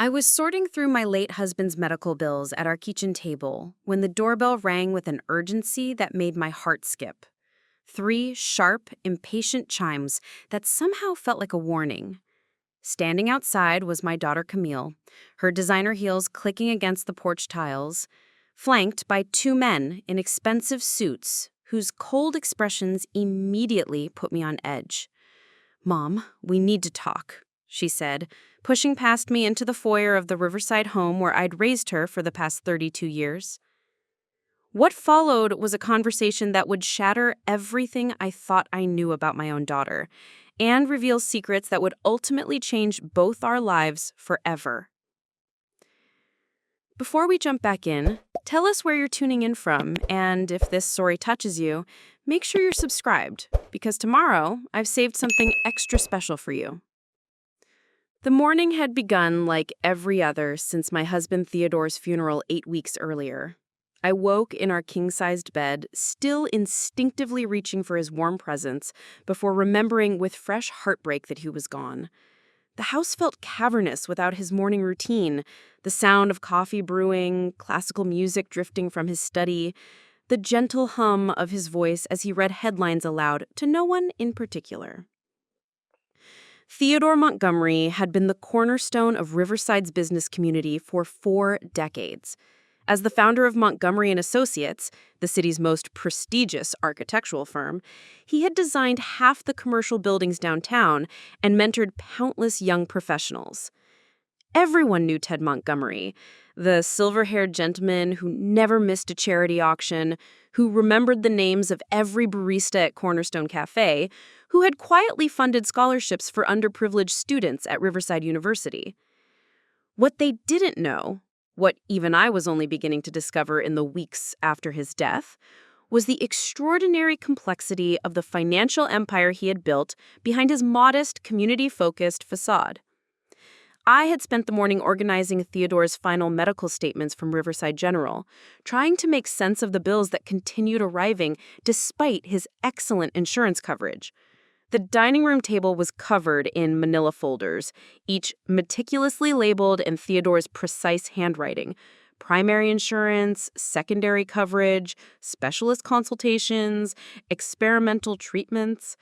I was sorting through my late husband's medical bills at our kitchen table when the doorbell rang with an urgency that made my heart skip. 3 sharp, impatient chimes that somehow felt like a warning. Standing outside was my daughter Camille, her designer heels clicking against the porch tiles, flanked by 2 men in expensive suits whose cold expressions immediately put me on edge. "Mom, we need to talk," she said, pushing past me into the foyer of the Riverside home where I'd raised her for the past 32 years. What followed was a conversation that would shatter everything I thought I knew about my own daughter and reveal secrets that would ultimately change both our lives forever. Before we jump back in, tell us where you're tuning in from, and if this story touches you, make sure you're subscribed, because tomorrow I've saved something extra special for you. The morning had begun like every other since my husband Theodore's funeral 8 weeks earlier. I woke in our king-sized bed, still instinctively reaching for his warm presence, before remembering with fresh heartbreak that he was gone. The house felt cavernous without his morning routine, the sound of coffee brewing, classical music drifting from his study, the gentle hum of his voice as he read headlines aloud to no one in particular. Theodore Montgomery had been the cornerstone of Riverside's business community for 4 decades. As the founder of Montgomery and Associates, the city's most prestigious architectural firm, he had designed half the commercial buildings downtown and mentored countless young professionals. Everyone knew Ted Montgomery, the silver-haired gentleman who never missed a charity auction, who remembered the names of every barista at Cornerstone Cafe, who had quietly funded scholarships for underprivileged students at Riverside University. What they didn't know, what even I was only beginning to discover in the weeks after his death, was the extraordinary complexity of the financial empire he had built behind his modest, community-focused facade. I had spent the morning organizing Theodore's final medical statements from Riverside General, trying to make sense of the bills that continued arriving despite his excellent insurance coverage. The dining room table was covered in manila folders, each meticulously labeled in Theodore's precise handwriting. Primary insurance, secondary coverage, specialist consultations, experimental treatments.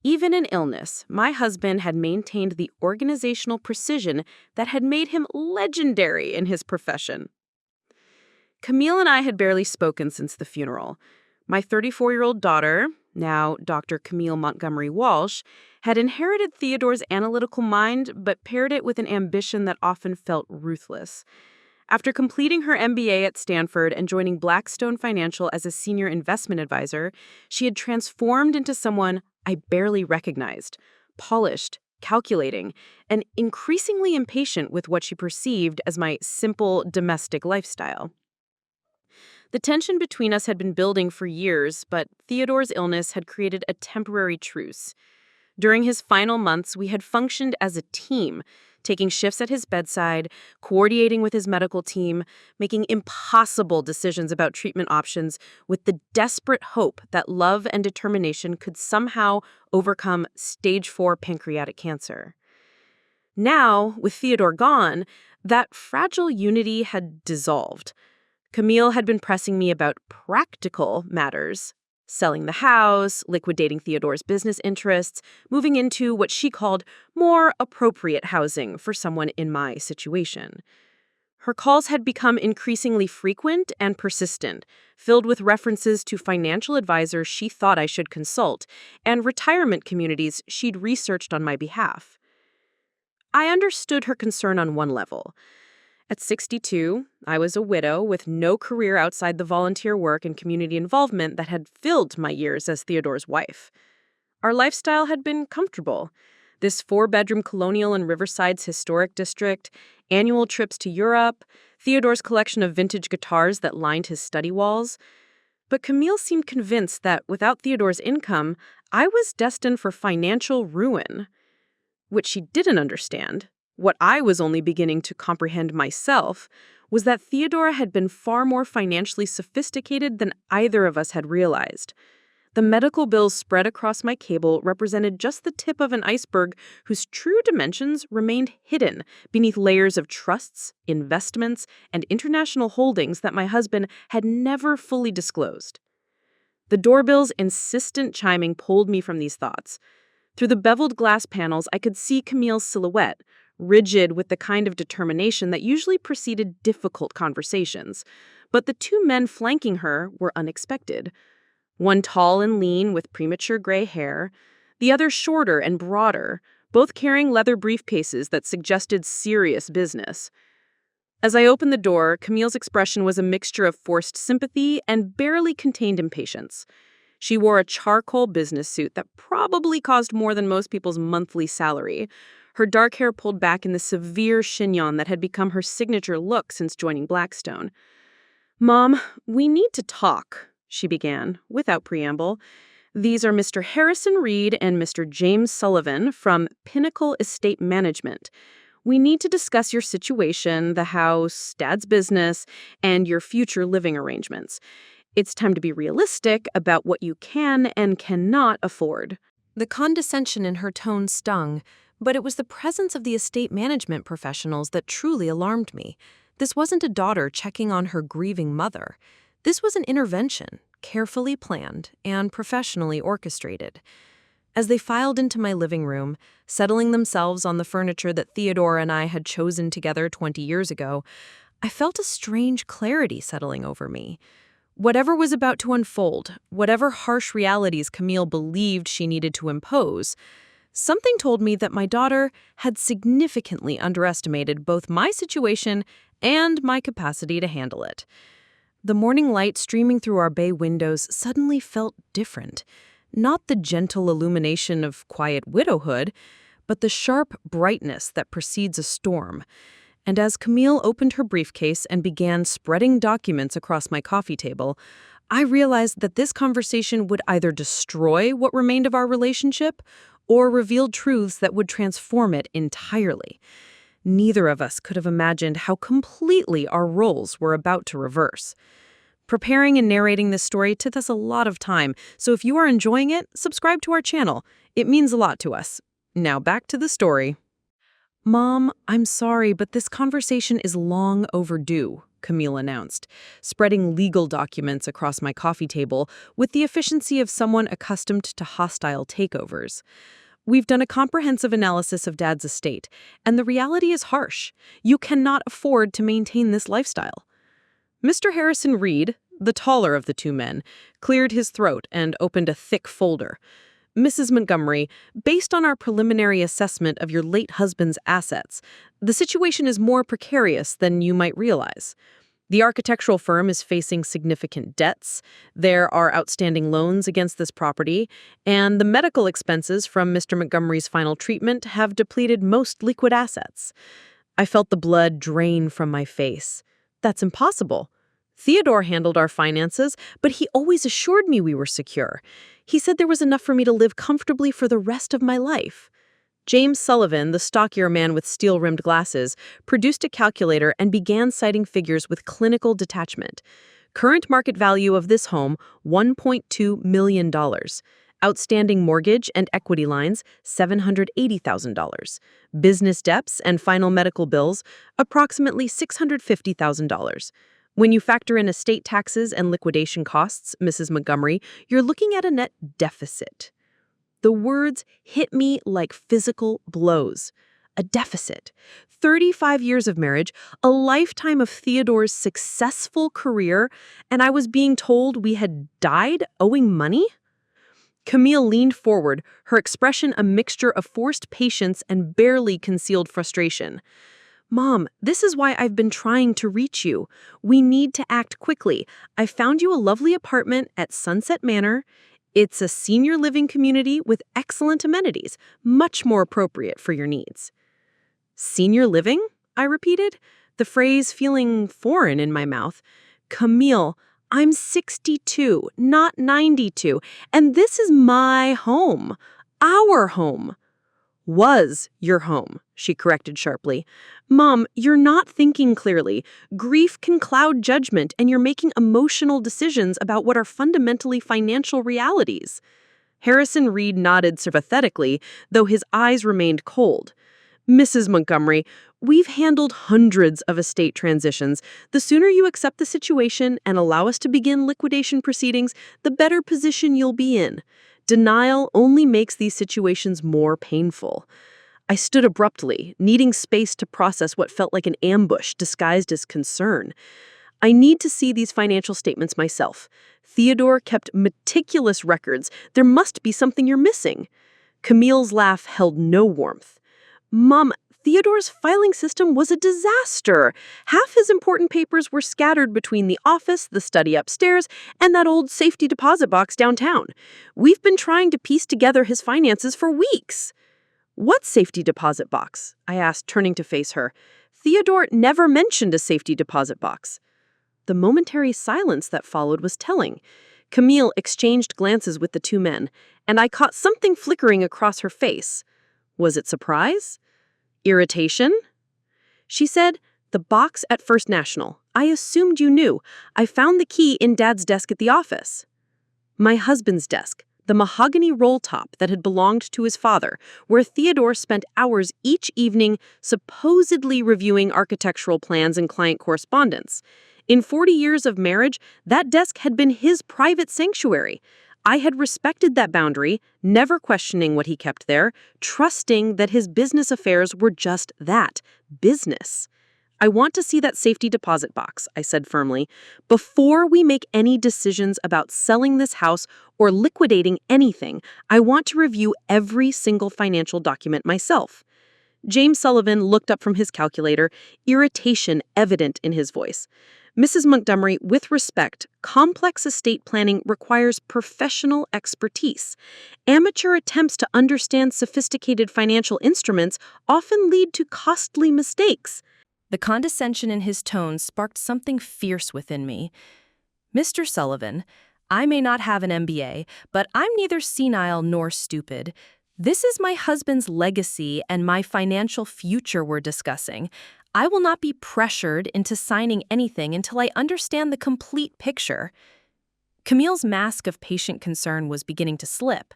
Even in illness, my husband had maintained the organizational precision that had made him legendary in his profession. Camille and I had barely spoken since the funeral. My 34-year-old daughter, now Dr. Camille Montgomery Walsh, had inherited Theodore's analytical mind but paired it with an ambition that often felt ruthless. After completing her MBA at Stanford and joining Blackstone Financial as a senior investment advisor, she had transformed into someone I barely recognized, polished, calculating, and increasingly impatient with what she perceived as my simple domestic lifestyle. The tension between us had been building for years, but Theodore's illness had created a temporary truce. During his final months, we had functioned as a team, taking shifts at his bedside, coordinating with his medical team, making impossible decisions about treatment options with the desperate hope that love and determination could somehow overcome stage 4 pancreatic cancer. Now, with Theodore gone, that fragile unity had dissolved. Camille had been pressing me about practical matters, selling the house, liquidating Theodore's business interests, moving into what she called more appropriate housing for someone in my situation. Her calls had become increasingly frequent and persistent, filled with references to financial advisors she thought I should consult and retirement communities she'd researched on my behalf. I understood her concern on one level. At 62, I was a widow with no career outside the volunteer work and community involvement that had filled my years as Theodore's wife. Our lifestyle had been comfortable. This 4-bedroom colonial in Riverside's historic district, annual trips to Europe, Theodore's collection of vintage guitars that lined his study walls. But Camille seemed convinced that without Theodore's income, I was destined for financial ruin. What she didn't understand, what I was only beginning to comprehend myself, was that Theodore had been far more financially sophisticated than either of us had realized. The medical bills spread across my cable represented just the tip of an iceberg whose true dimensions remained hidden beneath layers of trusts, investments, and international holdings that my husband had never fully disclosed. The doorbell's insistent chiming pulled me from these thoughts. Through the beveled glass panels, I could see Camille's silhouette, rigid with the kind of determination that usually preceded difficult conversations. But the two men flanking her were unexpected. One tall and lean with premature gray hair, the other shorter and broader, both carrying leather briefcases that suggested serious business. As I opened the door, Camille's expression was a mixture of forced sympathy and barely contained impatience. She wore a charcoal business suit that probably cost more than most people's monthly salary, her dark hair pulled back in the severe chignon that had become her signature look since joining Blackstone. "Mom, we need to talk," she began, without preamble. "These are Mr. Harrison Reed and Mr. James Sullivan from Pinnacle Estate Management. We need to discuss your situation, the house, Dad's business, and your future living arrangements. It's time to be realistic about what you can and cannot afford." The condescension in her tone stung, but it was the presence of the estate management professionals that truly alarmed me. This wasn't a daughter checking on her grieving mother. This was an intervention, carefully planned and professionally orchestrated. As they filed into my living room, settling themselves on the furniture that Theodore and I had chosen together 20 years ago, I felt a strange clarity settling over me. Whatever was about to unfold, whatever harsh realities Camille believed she needed to impose, something told me that my daughter had significantly underestimated both my situation and my capacity to handle it. The morning light streaming through our bay windows suddenly felt different. Not the gentle illumination of quiet widowhood, but the sharp brightness that precedes a storm. And as Camille opened her briefcase and began spreading documents across my coffee table, I realized that this conversation would either destroy what remained of our relationship or reveal truths that would transform it entirely. Neither of us could have imagined how completely our roles were about to reverse. Preparing and narrating this story took us a lot of time, so if you are enjoying it, subscribe to our channel. It means a lot to us. Now back to the story. "Mom, I'm sorry, but this conversation is long overdue," Camille announced, spreading legal documents across my coffee table with the efficiency of someone accustomed to hostile takeovers. "We've done a comprehensive analysis of Dad's estate, and the reality is harsh. You cannot afford to maintain this lifestyle." Mr. Harrison Reed, the taller of the two men, cleared his throat and opened a thick folder. "Mrs. Montgomery, based on our preliminary assessment of your late husband's assets, the situation is more precarious than you might realize. The architectural firm is facing significant debts, there are outstanding loans against this property, and the medical expenses from Mr. Montgomery's final treatment have depleted most liquid assets." I felt the blood drain from my face. "That's impossible. Theodore handled our finances, but he always assured me we were secure. He said there was enough for me to live comfortably for the rest of my life." James Sullivan, the stockier man with steel-rimmed glasses, produced a calculator and began citing figures with clinical detachment. Current market value of this home, $1.2 million. Outstanding mortgage and equity lines, $780,000. Business debts and final medical bills, approximately $650,000. When you factor in estate taxes and liquidation costs, Mrs. Montgomery, you're looking at a net deficit. The words hit me like physical blows. A deficit. 35 years of marriage, a lifetime of Theodore's successful career, and I was being told we had died owing money? Camille leaned forward, her expression a mixture of forced patience and barely concealed frustration. "Mom, this is why I've been trying to reach you. We need to act quickly. I found you a lovely apartment at Sunset Manor. It's a senior living community with excellent amenities, much more appropriate for your needs." "Senior living?" I repeated, the phrase feeling foreign in my mouth. "Camille, I'm 62, not 92, and this is my home. Our home." Was your home, she corrected sharply. Mom, you're not thinking clearly. Grief can cloud judgment, and you're making emotional decisions about what are fundamentally financial realities. Harrison Reed nodded sympathetically, though his eyes remained cold. Mrs. Montgomery, we've handled hundreds of estate transitions. The sooner you accept the situation and allow us to begin liquidation proceedings, the better position you'll be in. Denial only makes these situations more painful. I stood abruptly, needing space to process what felt like an ambush disguised as concern. I need to see these financial statements myself. Theodore kept meticulous records. There must be something you're missing. Camille's laugh held no warmth. Mom, Theodore's filing system was a disaster. Half his important papers were scattered between the office, the study upstairs, and that old safety deposit box downtown. We've been trying to piece together his finances for weeks. What safety deposit box? I asked, turning to face her. Theodore never mentioned a safety deposit box. The momentary silence that followed was telling. Camille exchanged glances with the two men, and I caught something flickering across her face. Was it surprise? Irritation? She said, the box at First National. I assumed you knew. I found the key in Dad's desk at the office. My husband's desk, the mahogany roll top that had belonged to his father, where Theodore spent hours each evening supposedly reviewing architectural plans and client correspondence. In 40 years of marriage, that desk had been his private sanctuary. I had respected that boundary, never questioning what he kept there, trusting that his business affairs were just that, business. I want to see that safety deposit box, I said firmly, before we make any decisions about selling this house or liquidating anything. I want to review every single financial document myself. James Sullivan looked up from his calculator, irritation evident in his voice. Mrs. Montgomery, with respect, complex estate planning requires professional expertise. Amateur attempts to understand sophisticated financial instruments often lead to costly mistakes. The condescension in his tone sparked something fierce within me. Mr. Sullivan, I may not have an MBA, but I'm neither senile nor stupid. This is my husband's legacy and my financial future we're discussing. I will not be pressured into signing anything until I understand the complete picture. Camille's mask of patient concern was beginning to slip.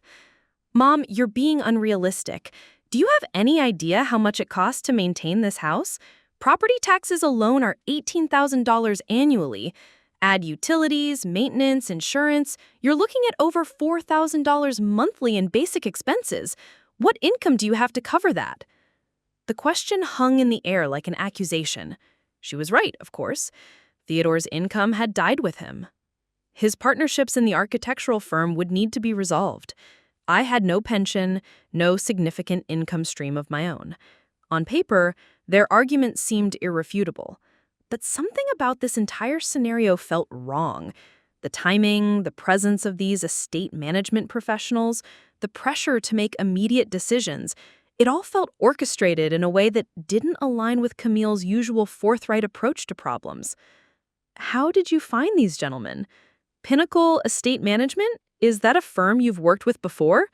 Mom, you're being unrealistic. Do you have any idea how much it costs to maintain this house? Property taxes alone are $18,000 annually. Add utilities, maintenance, insurance, you're looking at over $4,000 monthly in basic expenses. What income do you have to cover that? The question hung in the air like an accusation. She was right, of course. Theodore's income had died with him. His partnerships in the architectural firm would need to be resolved. I had no pension, no significant income stream of my own. On paper, their argument seemed irrefutable. But something about this entire scenario felt wrong. The timing, the presence of these estate management professionals, the pressure to make immediate decisions, it all felt orchestrated in a way that didn't align with Camille's usual forthright approach to problems. How did you find these gentlemen? Pinnacle Estate Management? Is that a firm you've worked with before?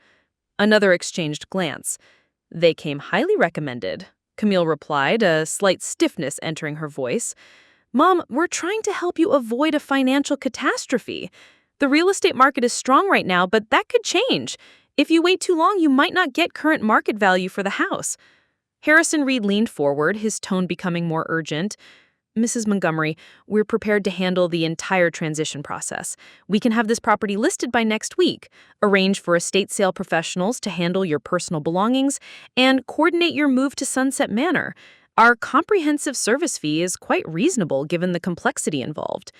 Another exchanged glance. They came highly recommended, Camille replied, a slight stiffness entering her voice. Mom, we're trying to help you avoid a financial catastrophe. The real estate market is strong right now, but that could change. If you wait too long, you might not get current market value for the house. Harrison Reed leaned forward, his tone becoming more urgent. Mrs. Montgomery, we're prepared to handle the entire transition process. We can have this property listed by next week, arrange for estate sale professionals to handle your personal belongings, and coordinate your move to Sunset Manor. Our comprehensive service fee is quite reasonable given the complexity involved.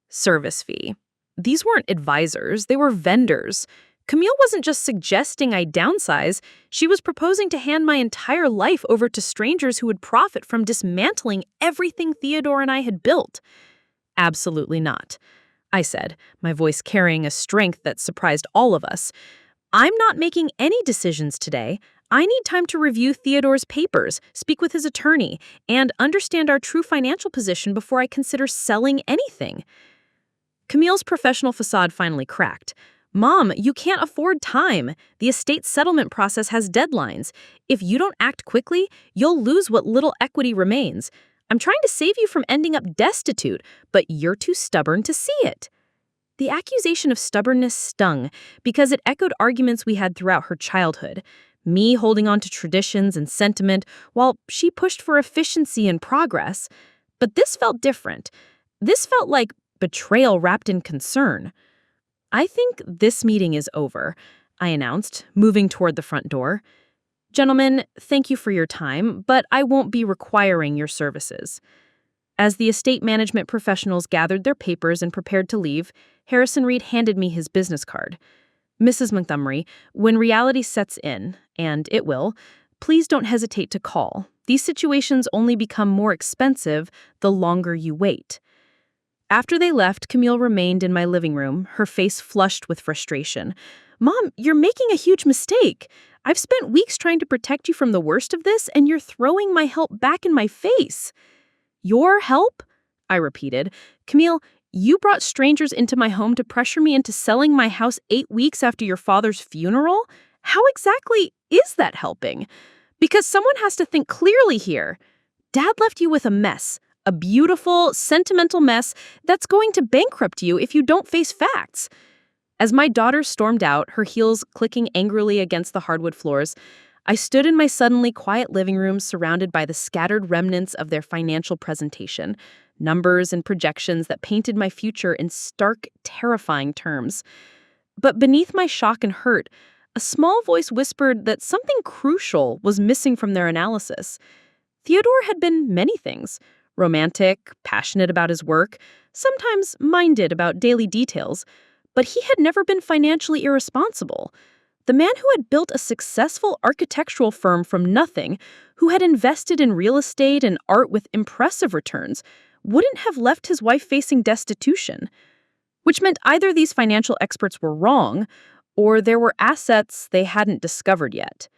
Service fee. These weren't advisors, they were vendors. Camille wasn't just suggesting I downsize, she was proposing to hand my entire life over to strangers who would profit from dismantling everything Theodore and I had built. Absolutely not, I said, my voice carrying a strength that surprised all of us. I'm not making any decisions today. I need time to review Theodore's papers, speak with his attorney, and understand our true financial position before I consider selling anything. Camille's professional facade finally cracked. Mom, you can't afford time. The estate settlement process has deadlines. If you don't act quickly, you'll lose what little equity remains. I'm trying to save you from ending up destitute, but you're too stubborn to see it. The accusation of stubbornness stung because it echoed arguments we had throughout her childhood. Me holding on to traditions and sentiment while she pushed for efficiency and progress. But this felt different. This felt like betrayal wrapped in concern. I think this meeting is over, I announced, moving toward the front door. Gentlemen, thank you for your time, but I won't be requiring your services. As the estate management professionals gathered their papers and prepared to leave, Harrison Reed handed me his business card. Mrs. Montgomery, when reality sets in, and it will, please don't hesitate to call. These situations only become more expensive the longer you wait. After they left, Camille remained in my living room, her face flushed with frustration. Mom, you're making a huge mistake. I've spent weeks trying to protect you from the worst of this, and you're throwing my help back in my face. Your help? I repeated. Camille, you brought strangers into my home to pressure me into selling my house 8 weeks after your father's funeral? How exactly is that helping? Because someone has to think clearly here. Dad left you with a mess, a beautiful, sentimental mess that's going to bankrupt you if you don't face facts. As my daughter stormed out, her heels clicking angrily against the hardwood floors, I stood in my suddenly quiet living room surrounded by the scattered remnants of their financial presentation, numbers and projections that painted my future in stark, terrifying terms. But beneath my shock and hurt, a small voice whispered that something crucial was missing from their analysis. Theodore had been many things: romantic, passionate about his work, sometimes minded about daily details, but he had never been financially irresponsible. The man who had built a successful architectural firm from nothing, who had invested in real estate and art with impressive returns, wouldn't have left his wife facing destitution. Which meant either these financial experts were wrong, or there were assets they hadn't discovered yet.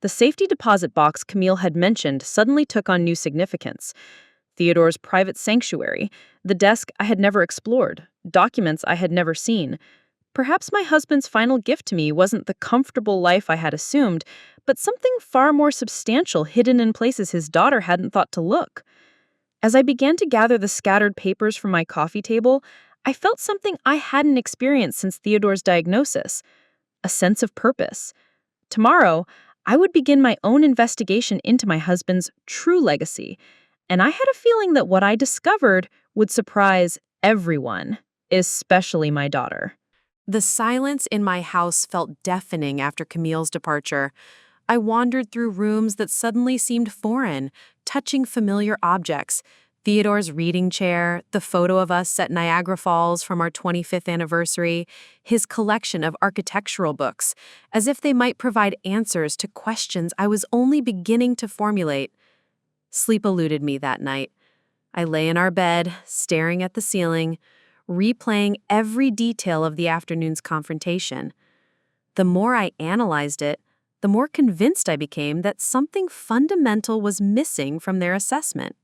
The safety deposit box Camille had mentioned suddenly took on new significance. Theodore's private sanctuary, the desk I had never explored, documents I had never seen. Perhaps my husband's final gift to me wasn't the comfortable life I had assumed, but something far more substantial hidden in places his daughter hadn't thought to look. As I began to gather the scattered papers from my coffee table, I felt something I hadn't experienced since Theodore's diagnosis: a sense of purpose. Tomorrow, I would begin my own investigation into my husband's true legacy, and I had a feeling that what I discovered would surprise everyone, especially my daughter. The silence in my house felt deafening after Camille's departure. I wandered through rooms that suddenly seemed foreign, touching familiar objects: Theodore's reading chair, the photo of us at Niagara Falls from our 25th anniversary, his collection of architectural books, as if they might provide answers to questions I was only beginning to formulate. Sleep eluded me that night. I lay in our bed, staring at the ceiling, replaying every detail of the afternoon's confrontation. The more I analyzed it, the more convinced I became that something fundamental was missing from their assessment.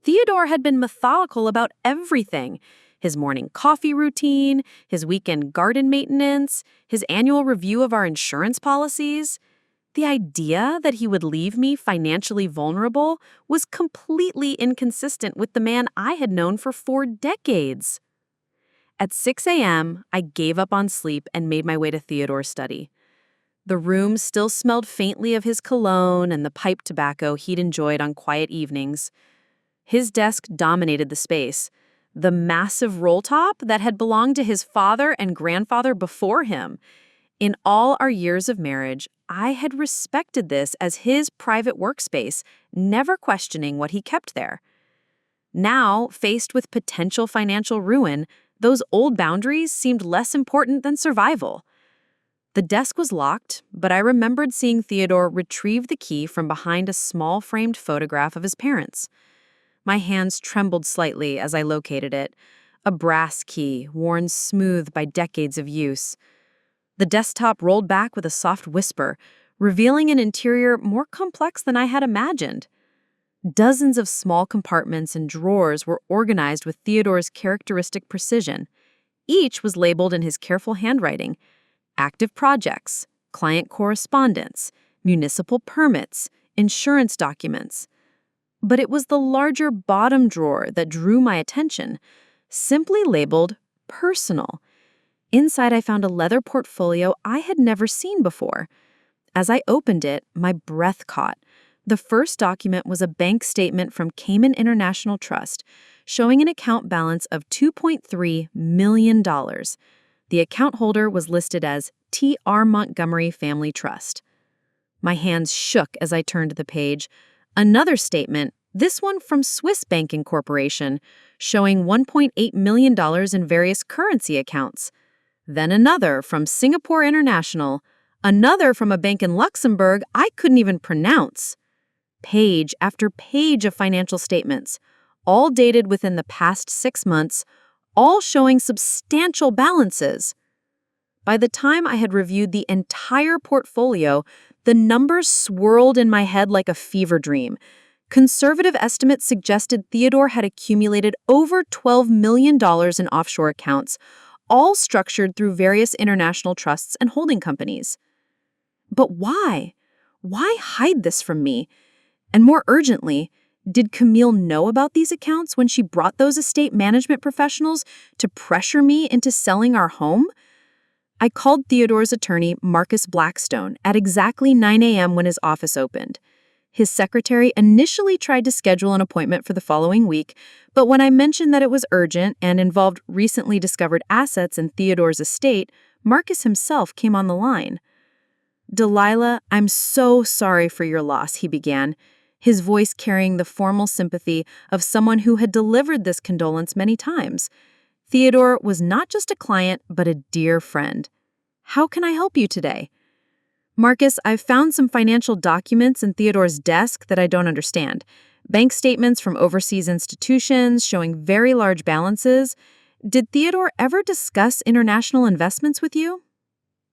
Theodore had been methodical about everything: his morning coffee routine, his weekend garden maintenance, his annual review of our insurance policies. The idea that he would leave me financially vulnerable was completely inconsistent with the man I had known for 4 decades. At 6 a.m., I gave up on sleep and made my way to Theodore's study. The room still smelled faintly of his cologne and the pipe tobacco he'd enjoyed on quiet evenings. His desk dominated the space, the massive roll top that had belonged to his father and grandfather before him. In all our years of marriage, I had respected this as his private workspace, never questioning what he kept there. Now, faced with potential financial ruin, those old boundaries seemed less important than survival. The desk was locked, but I remembered seeing Theodore retrieve the key from behind a small framed photograph of his parents. My hands trembled slightly as I located it, a brass key worn smooth by decades of use. The desktop rolled back with a soft whisper, revealing an interior more complex than I had imagined. Dozens of small compartments and drawers were organized with Theodore's characteristic precision. each was labeled in his careful handwriting: active projects, client correspondence, municipal permits, insurance documents. But it was the larger bottom drawer that drew my attention, simply labeled personal. Inside, I found a leather portfolio I had never seen before. As I opened it, my breath caught. The first document was a bank statement from Cayman International Trust, showing an account balance of $2.3 million. The account holder was listed as T.R. Montgomery Family Trust. My hands shook as I turned the page. Another statement, this one from Swiss Banking Corporation, showing $1.8 million in various currency accounts. Then another from Singapore International, another from a bank in Luxembourg I couldn't even pronounce. Page after page of financial statements, all dated within the past 6 months, all showing substantial balances. By the time I had reviewed the entire portfolio, the numbers swirled in my head like a fever dream. Conservative estimates suggested Theodore had accumulated over $12 million in offshore accounts, all structured through various international trusts and holding companies. But why? Why hide this from me? And more urgently, did Camille know about these accounts when she brought those estate management professionals to pressure me into selling our home? I called Theodore's attorney, Marcus Blackstone, at exactly 9 a.m. when his office opened. His secretary initially tried to schedule an appointment for the following week, but when I mentioned that it was urgent and involved recently discovered assets in Theodore's estate, Marcus himself came on the line. "Delilah, I'm so sorry for your loss," he began, his voice carrying the formal sympathy of someone who had delivered this condolence many times. Theodore was not just a client, but a dear friend. "How can I help you today?" "Marcus, I've found some financial documents in Theodore's desk that I don't understand. Bank statements from overseas institutions showing very large balances. Did Theodore ever discuss international investments with you?"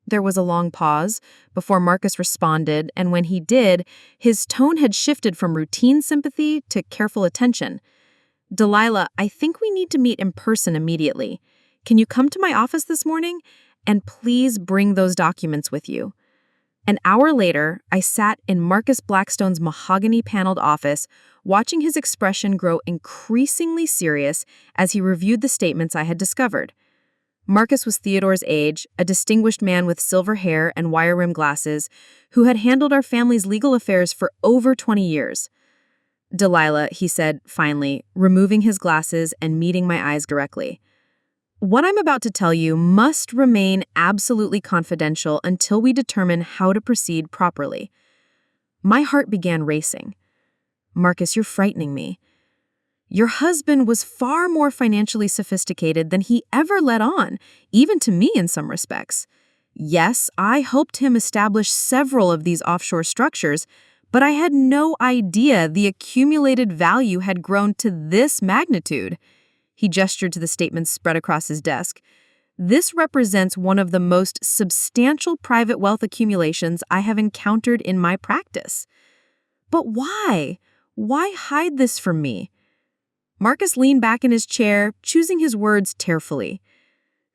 There was a long pause before Marcus responded, and when he did, his tone had shifted from routine sympathy to careful attention. "Delilah, I think we need to meet in person immediately. Can you come to my office this morning? And please bring those documents with you." An hour later, I sat in Marcus Blackstone's mahogany-paneled office, watching his expression grow increasingly serious as he reviewed the statements I had discovered. Marcus was Theodore's age, a distinguished man with silver hair and wire-rimmed glasses, who had handled our family's legal affairs for over 20 years. "Delilah," he said, finally, removing his glasses and meeting my eyes directly. "What I'm about to tell you must remain absolutely confidential until we determine how to proceed properly." My heart began racing. "Marcus, you're frightening me. Your husband was far more financially sophisticated than he ever let on, even to me in some respects. Yes, I helped him establish several of these offshore structures, but I had no idea the accumulated value had grown to this magnitude." He gestured to the statements spread across his desk. "This represents one of the most substantial private wealth accumulations I have encountered in my practice." "But why? Why hide this from me?" Marcus leaned back in his chair, choosing his words carefully.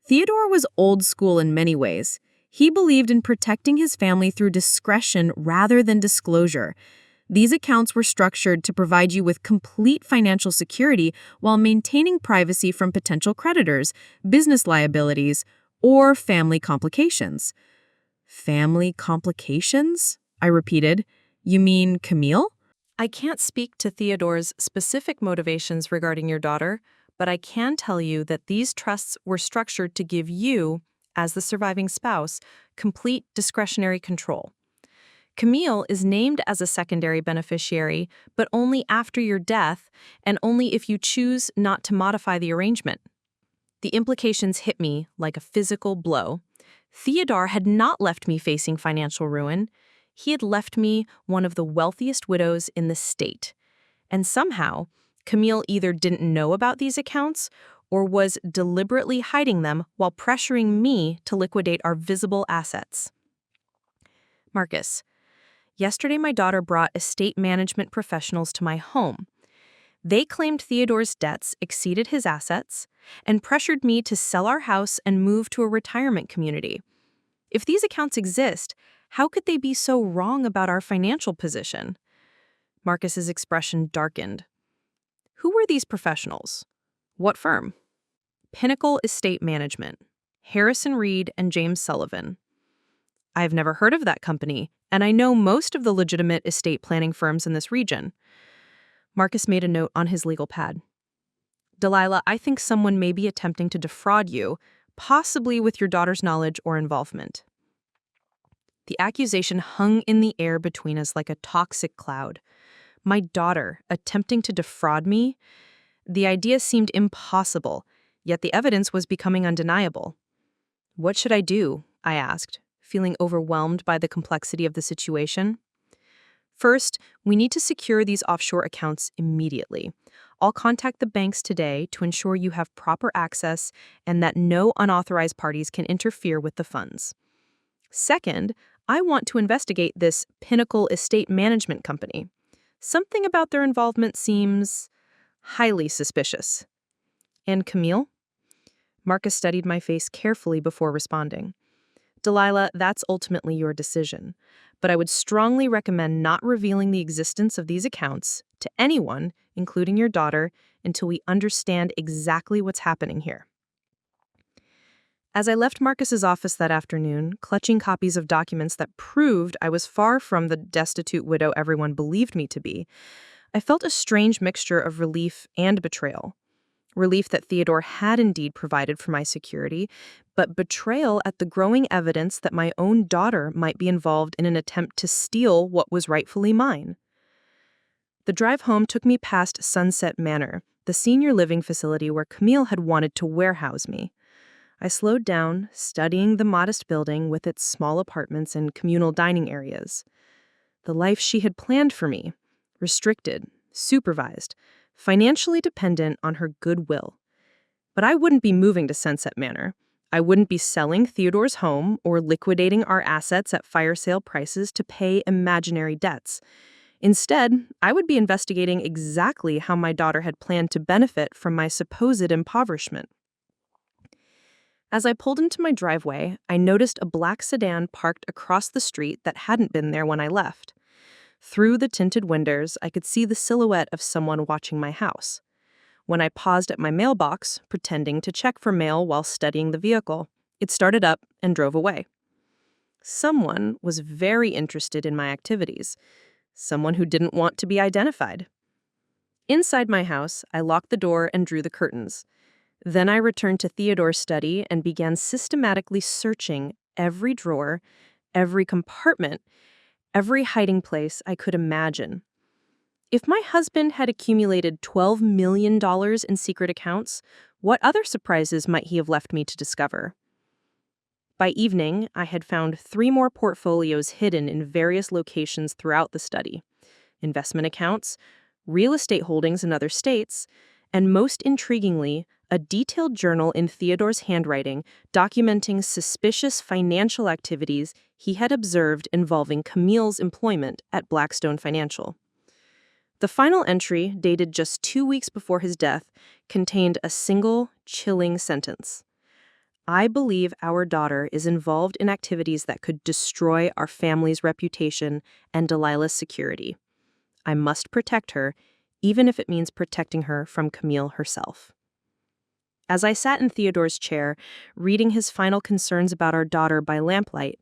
Theodore was old school in many ways. He believed in protecting his family through discretion rather than disclosure. These accounts were structured to provide you with complete financial security while maintaining privacy from potential creditors, business liabilities, or family complications. "Family complications?" I repeated. "You mean Camille?" I can't speak to Theodore's specific motivations regarding your daughter, but I can tell you that these trusts were structured to give you, as the surviving spouse, complete discretionary control. Camille is named as a secondary beneficiary, but only after your death and only if you choose not to modify the arrangement. The implications hit me like a physical blow. Theodore had not left me facing financial ruin. He had left me one of the wealthiest widows in the state. And somehow, Camille either didn't know about these accounts or was deliberately hiding them while pressuring me to liquidate our visible assets. Marcus, yesterday my daughter brought estate management professionals to my home. They claimed Theodore's debts exceeded his assets and pressured me to sell our house and move to a retirement community. If these accounts exist, how could they be so wrong about our financial position? Marcus's expression darkened. Who were these professionals? What firm? Pinnacle Estate Management, Harrison Reed and James Sullivan. I've never heard of that company, and I know most of the legitimate estate planning firms in this region. Marcus made a note on his legal pad. Delilah, I think someone may be attempting to defraud you, possibly with your daughter's knowledge or involvement. The accusation hung in the air between us like a toxic cloud. My daughter attempting to defraud me? The idea seemed impossible, yet the evidence was becoming undeniable. What should I do? I asked, feeling overwhelmed by the complexity of the situation. First, we need to secure these offshore accounts immediately. I'll contact the banks today to ensure you have proper access and that no unauthorized parties can interfere with the funds. Second, I want to investigate this Pinnacle Estate Management Company. Something about their involvement seems highly suspicious. And Camille? Marcus studied my face carefully before responding. Delilah, that's ultimately your decision, but I would strongly recommend not revealing the existence of these accounts to anyone, including your daughter, until we understand exactly what's happening here. As I left Marcus's office that afternoon, clutching copies of documents that proved I was far from the destitute widow everyone believed me to be, I felt a strange mixture of relief and betrayal. Relief that Theodore had indeed provided for my security, but betrayal at the growing evidence that my own daughter might be involved in an attempt to steal what was rightfully mine. The drive home took me past Sunset Manor, the senior living facility where Camille had wanted to warehouse me. I slowed down, studying the modest building with its small apartments and communal dining areas. The life she had planned for me, restricted, supervised, financially dependent on her goodwill. But I wouldn't be moving to Sunset Manor. I wouldn't be selling Theodore's home or liquidating our assets at fire sale prices to pay imaginary debts. Instead, I would be investigating exactly how my daughter had planned to benefit from my supposed impoverishment. As I pulled into my driveway, I noticed a black sedan parked across the street that hadn't been there when I left. Through the tinted windows, I could see the silhouette of someone watching my house. When I paused at my mailbox, pretending to check for mail while studying the vehicle, it started up and drove away. Someone was very interested in my activities. Someone who didn't want to be identified. Inside my house, I locked the door and drew the curtains. Then I returned to Theodore's study and began systematically searching every drawer, every compartment, every hiding place I could imagine. If my husband had accumulated $12 million in secret accounts, what other surprises might he have left me to discover? By evening, I had found 3 more portfolios hidden in various locations throughout the study: investment accounts, real estate holdings in other states, and most intriguingly, a detailed journal in Theodore's handwriting documenting suspicious financial activities he had observed involving Camille's employment at Blackstone Financial. The final entry, dated just 2 weeks before his death, contained a single, chilling sentence. I believe our daughter is involved in activities that could destroy our family's reputation and Delilah's security. I must protect her, even if it means protecting her from Camille herself. As I sat in Theodore's chair, reading his final concerns about our daughter by lamplight,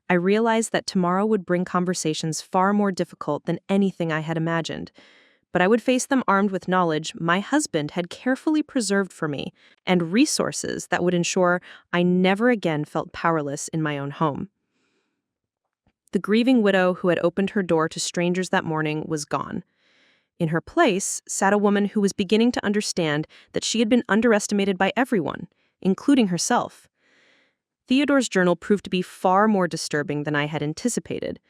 I realized that tomorrow would bring conversations far more difficult than anything I had imagined. But I would face them armed with knowledge my husband had carefully preserved for me and resources that would ensure I never again felt powerless in my own home. The grieving widow who had opened her door to strangers that morning was gone. In her place sat a woman who was beginning to understand that she had been underestimated by everyone, including herself. Theodore's journal proved to be far more disturbing than I had anticipated.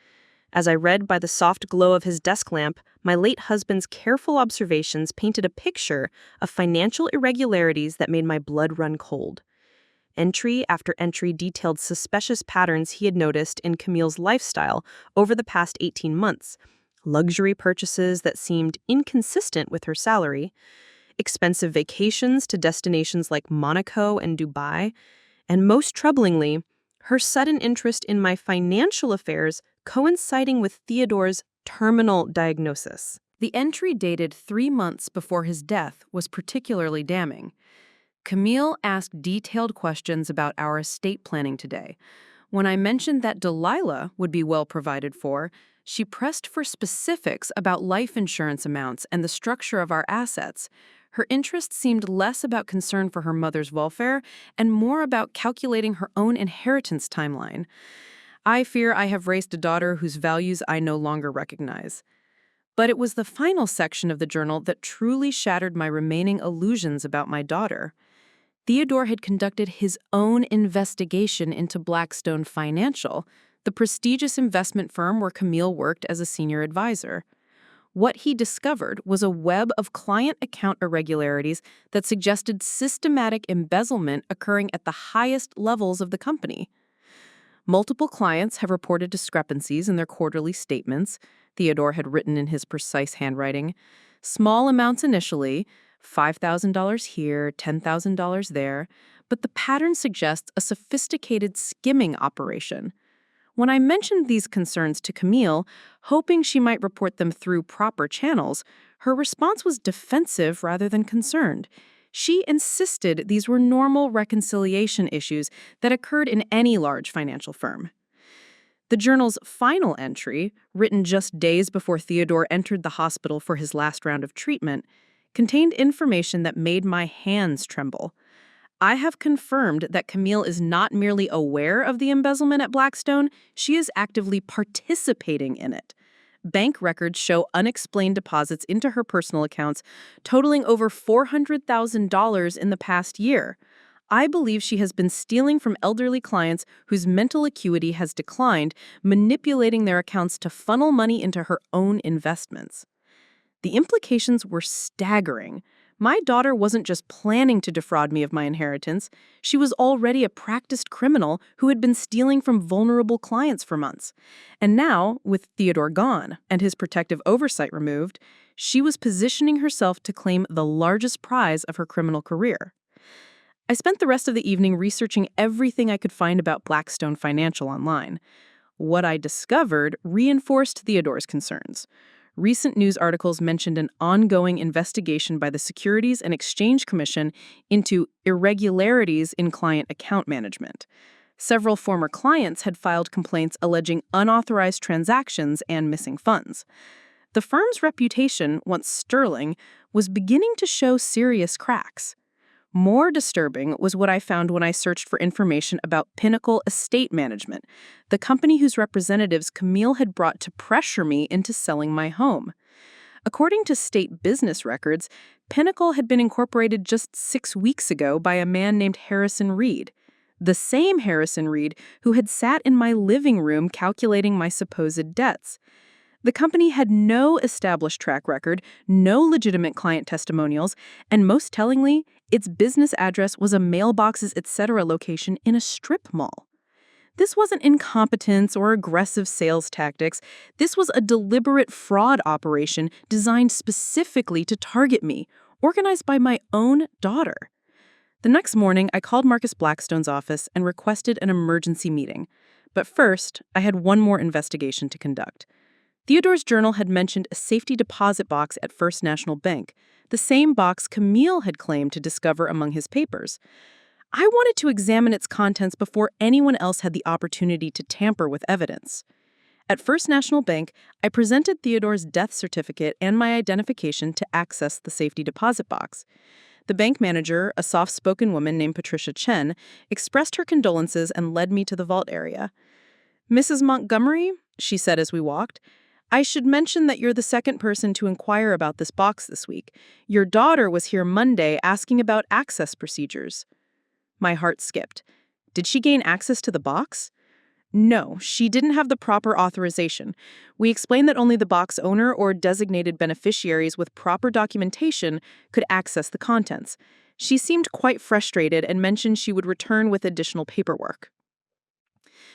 As I read by the soft glow of his desk lamp, my late husband's careful observations painted a picture of financial irregularities that made my blood run cold. Entry after entry detailed suspicious patterns he had noticed in Camille's lifestyle over the past 18 months, luxury purchases that seemed inconsistent with her salary, expensive vacations to destinations like Monaco and Dubai, and most troublingly, her sudden interest in my financial affairs coinciding with Theodore's terminal diagnosis. The entry dated 3 months before his death was particularly damning. Camille asked detailed questions about our estate planning today. When I mentioned that Delilah would be well provided for, she pressed for specifics about life insurance amounts and the structure of our assets. Her interest seemed less about concern for her mother's welfare and more about calculating her own inheritance timeline. I fear I have raised a daughter whose values I no longer recognize. But it was the final section of the journal that truly shattered my remaining illusions about my daughter. Theodore had conducted his own investigation into Blackstone Financial, the prestigious investment firm where Camille worked as a senior advisor. What he discovered was a web of client account irregularities that suggested systematic embezzlement occurring at the highest levels of the company. Multiple clients have reported discrepancies in their quarterly statements, Theodore had written in his precise handwriting. Small amounts initially, $5,000 here, $10,000 there, but the pattern suggests a sophisticated skimming operation. When I mentioned these concerns to Camille, hoping she might report them through proper channels, her response was defensive rather than concerned. She insisted these were normal reconciliation issues that occurred in any large financial firm. The journal's final entry, written just days before Theodore entered the hospital for his last round of treatment, contained information that made my hands tremble. I have confirmed that Camille is not merely aware of the embezzlement at Blackstone, she is actively participating in it. Bank records show unexplained deposits into her personal accounts totaling over $400,000 in the past year. I believe she has been stealing from elderly clients whose mental acuity has declined, manipulating their accounts to funnel money into her own investments. The implications were staggering. My daughter wasn't just planning to defraud me of my inheritance, she was already a practiced criminal who had been stealing from vulnerable clients for months. And now, with Theodore gone and his protective oversight removed, she was positioning herself to claim the largest prize of her criminal career. I spent the rest of the evening researching everything I could find about Blackstone Financial online. What I discovered reinforced Theodore's concerns. Recent news articles mentioned an ongoing investigation by the Securities and Exchange Commission into irregularities in client account management. Several former clients had filed complaints alleging unauthorized transactions and missing funds. The firm's reputation, once sterling, was beginning to show serious cracks. More disturbing was what I found when I searched for information about Pinnacle Estate Management, the company whose representatives Camille had brought to pressure me into selling my home. According to state business records, Pinnacle had been incorporated just 6 weeks ago by a man named Harrison Reed, the same Harrison Reed who had sat in my living room calculating my supposed debts. The company had no established track record, no legitimate client testimonials, and most tellingly, its business address was a mailboxes, etc. location in a strip mall. This wasn't incompetence or aggressive sales tactics. This was a deliberate fraud operation designed specifically to target me, organized by my own daughter. The next morning, I called Marcus Blackstone's office and requested an emergency meeting. But first, I had one more investigation to conduct. Theodore's journal had mentioned a safety deposit box at First National Bank, the same box Camille had claimed to discover among his papers. I wanted to examine its contents before anyone else had the opportunity to tamper with evidence. At First National Bank, I presented Theodore's death certificate and my identification to access the safety deposit box. The bank manager, a soft-spoken woman named Patricia Chen, expressed her condolences and led me to the vault area. "Mrs. Montgomery," she said as we walked, "I should mention that you're the second person to inquire about this box this week. Your daughter was here Monday asking about access procedures." My heart skipped. Did she gain access to the box? No, she didn't have the proper authorization. We explained that only the box owner or designated beneficiaries with proper documentation could access the contents. She seemed quite frustrated and mentioned she would return with additional paperwork.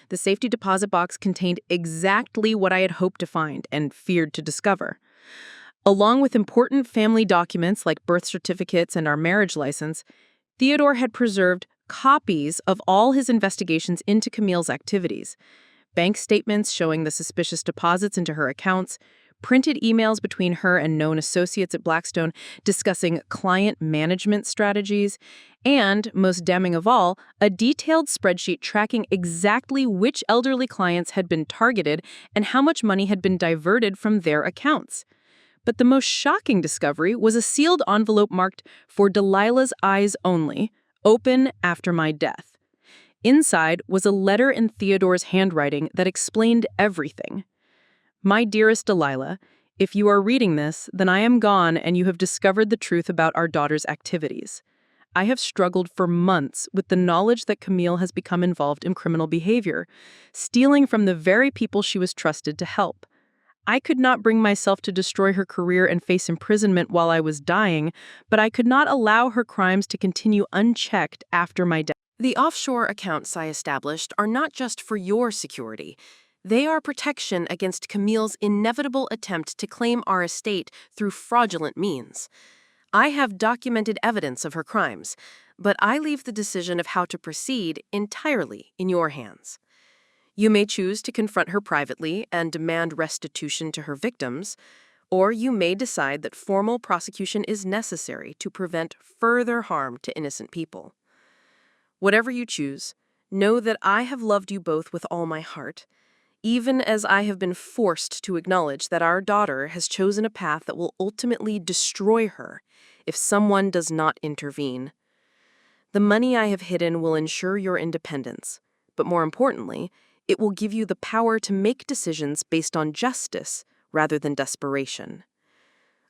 The safety deposit box contained exactly what I had hoped to find and feared to discover. Along with important family documents like birth certificates and our marriage license, Theodore had preserved copies of all his investigations into Camille's activities, bank statements showing the suspicious deposits into her accounts, printed emails between her and known associates at Blackstone discussing client management strategies, and, most damning of all, a detailed spreadsheet tracking exactly which elderly clients had been targeted and how much money had been diverted from their accounts. But the most shocking discovery was a sealed envelope marked "For Delilah's Eyes Only," open after my death. Inside was a letter in Theodore's handwriting that explained everything. "My dearest Delilah, if you are reading this, then I am gone and you have discovered the truth about our daughter's activities. I have struggled for months with the knowledge that Camille has become involved in criminal behavior, stealing from the very people she was trusted to help. I could not bring myself to destroy her career and face imprisonment while I was dying, but I could not allow her crimes to continue unchecked after my death." The offshore accounts I established are not just for your security. They are protection against Camille's inevitable attempt to claim our estate through fraudulent means. I have documented evidence of her crimes, but I leave the decision of how to proceed entirely in your hands. You may choose to confront her privately and demand restitution to her victims, or you may decide that formal prosecution is necessary to prevent further harm to innocent people. Whatever you choose, know that I have loved you both with all my heart, even as I have been forced to acknowledge that our daughter has chosen a path that will ultimately destroy her if someone does not intervene. The money I have hidden will ensure your independence, but more importantly, it will give you the power to make decisions based on justice rather than desperation.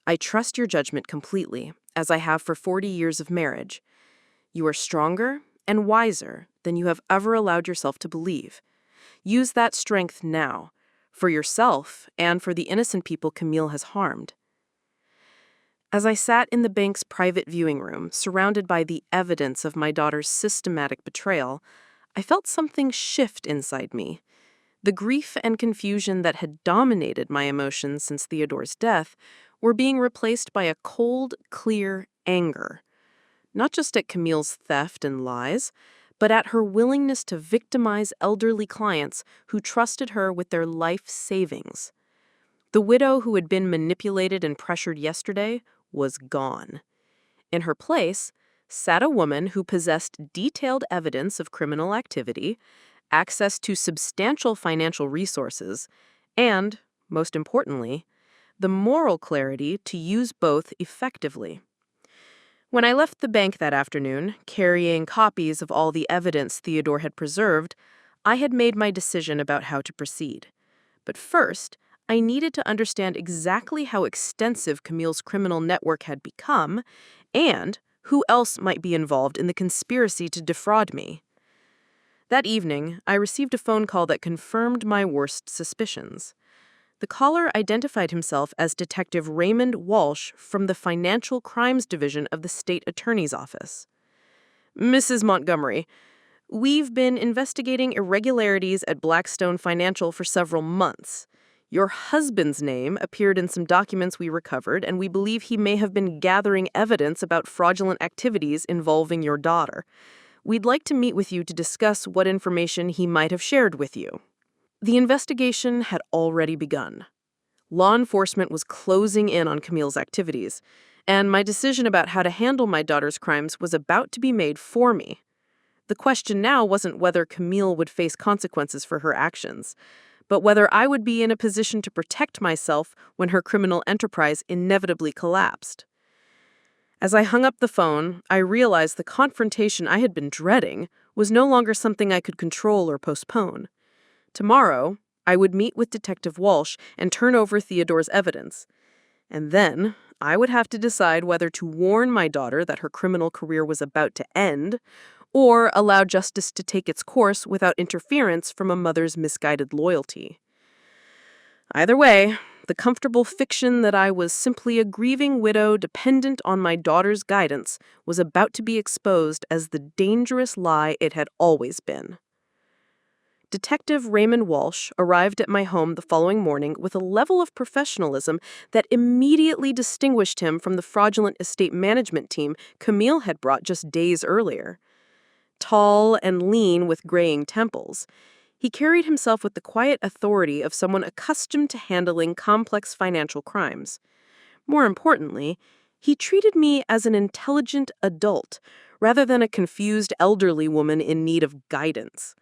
I trust your judgment completely, as I have for 40 years of marriage. You are stronger and wiser than you have ever allowed yourself to believe. Use that strength now, for yourself and for the innocent people Camille has harmed. As I sat in the bank's private viewing room, surrounded by the evidence of my daughter's systematic betrayal, I felt something shift inside me. The grief and confusion that had dominated my emotions since Theodore's death were being replaced by a cold, clear anger. Not just at Camille's theft and lies, but at her willingness to victimize elderly clients who trusted her with their life savings. The widow who had been manipulated and pressured yesterday was gone. In her place sat a woman who possessed detailed evidence of criminal activity, access to substantial financial resources, and, most importantly, the moral clarity to use both effectively. When I left the bank that afternoon, carrying copies of all the evidence Theodore had preserved, I had made my decision about how to proceed. But first, I needed to understand exactly how extensive Camille's criminal network had become, and who else might be involved in the conspiracy to defraud me. That evening, I received a phone call that confirmed my worst suspicions. The caller identified himself as Detective Raymond Walsh from the Financial Crimes Division of the State Attorney's Office. "Mrs. Montgomery, we've been investigating irregularities at Blackstone Financial for several months. Your husband's name appeared in some documents we recovered, and we believe he may have been gathering evidence about fraudulent activities involving your daughter. We'd like to meet with you to discuss what information he might have shared with you." The investigation had already begun. Law enforcement was closing in on Camille's activities, and my decision about how to handle my daughter's crimes was about to be made for me. The question now wasn't whether Camille would face consequences for her actions, but whether I would be in a position to protect myself when her criminal enterprise inevitably collapsed. As I hung up the phone, I realized the confrontation I had been dreading was no longer something I could control or postpone. Tomorrow, I would meet with Detective Walsh and turn over Theodore's evidence. And then, I would have to decide whether to warn my daughter that her criminal career was about to end, or allow justice to take its course without interference from a mother's misguided loyalty. Either way, the comfortable fiction that I was simply a grieving widow dependent on my daughter's guidance was about to be exposed as the dangerous lie it had always been. Detective Raymond Walsh arrived at my home the following morning with a level of professionalism that immediately distinguished him from the fraudulent estate management team Camille had brought just days earlier. Tall and lean with graying temples, he carried himself with the quiet authority of someone accustomed to handling complex financial crimes. More importantly, he treated me as an intelligent adult rather than a confused elderly woman in need of guidance.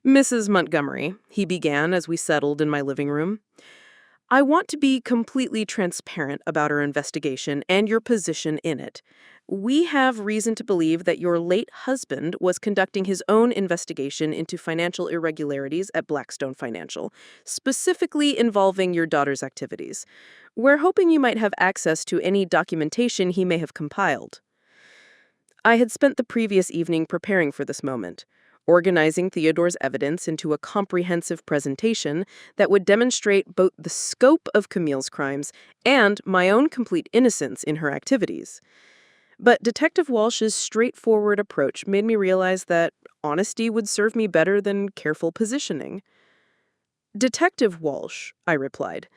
"Mrs. Montgomery," he began as we settled in my living room, "I want to be completely transparent about our investigation and your position in it. We have reason to believe that your late husband was conducting his own investigation into financial irregularities at Blackstone Financial, specifically involving your daughter's activities. We're hoping you might have access to any documentation he may have compiled." I had spent the previous evening preparing for this moment, organizing Theodore's evidence into a comprehensive presentation that would demonstrate both the scope of Camille's crimes and my own complete innocence in her activities. But Detective Walsh's straightforward approach made me realize that honesty would serve me better than careful positioning. "Detective Walsh," I replied,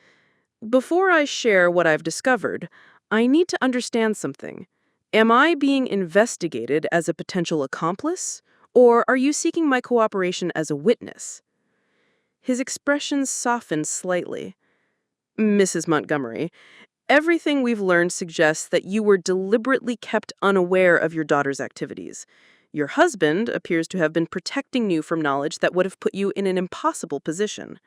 "before I share what I've discovered, I need to understand something. Am I being investigated as a potential accomplice, or are you seeking my cooperation as a witness?" His expression softened slightly. "Mrs. Montgomery, everything we've learned suggests that you were deliberately kept unaware of your daughter's activities. Your husband appears to have been protecting you from knowledge that would have put you in an impossible position.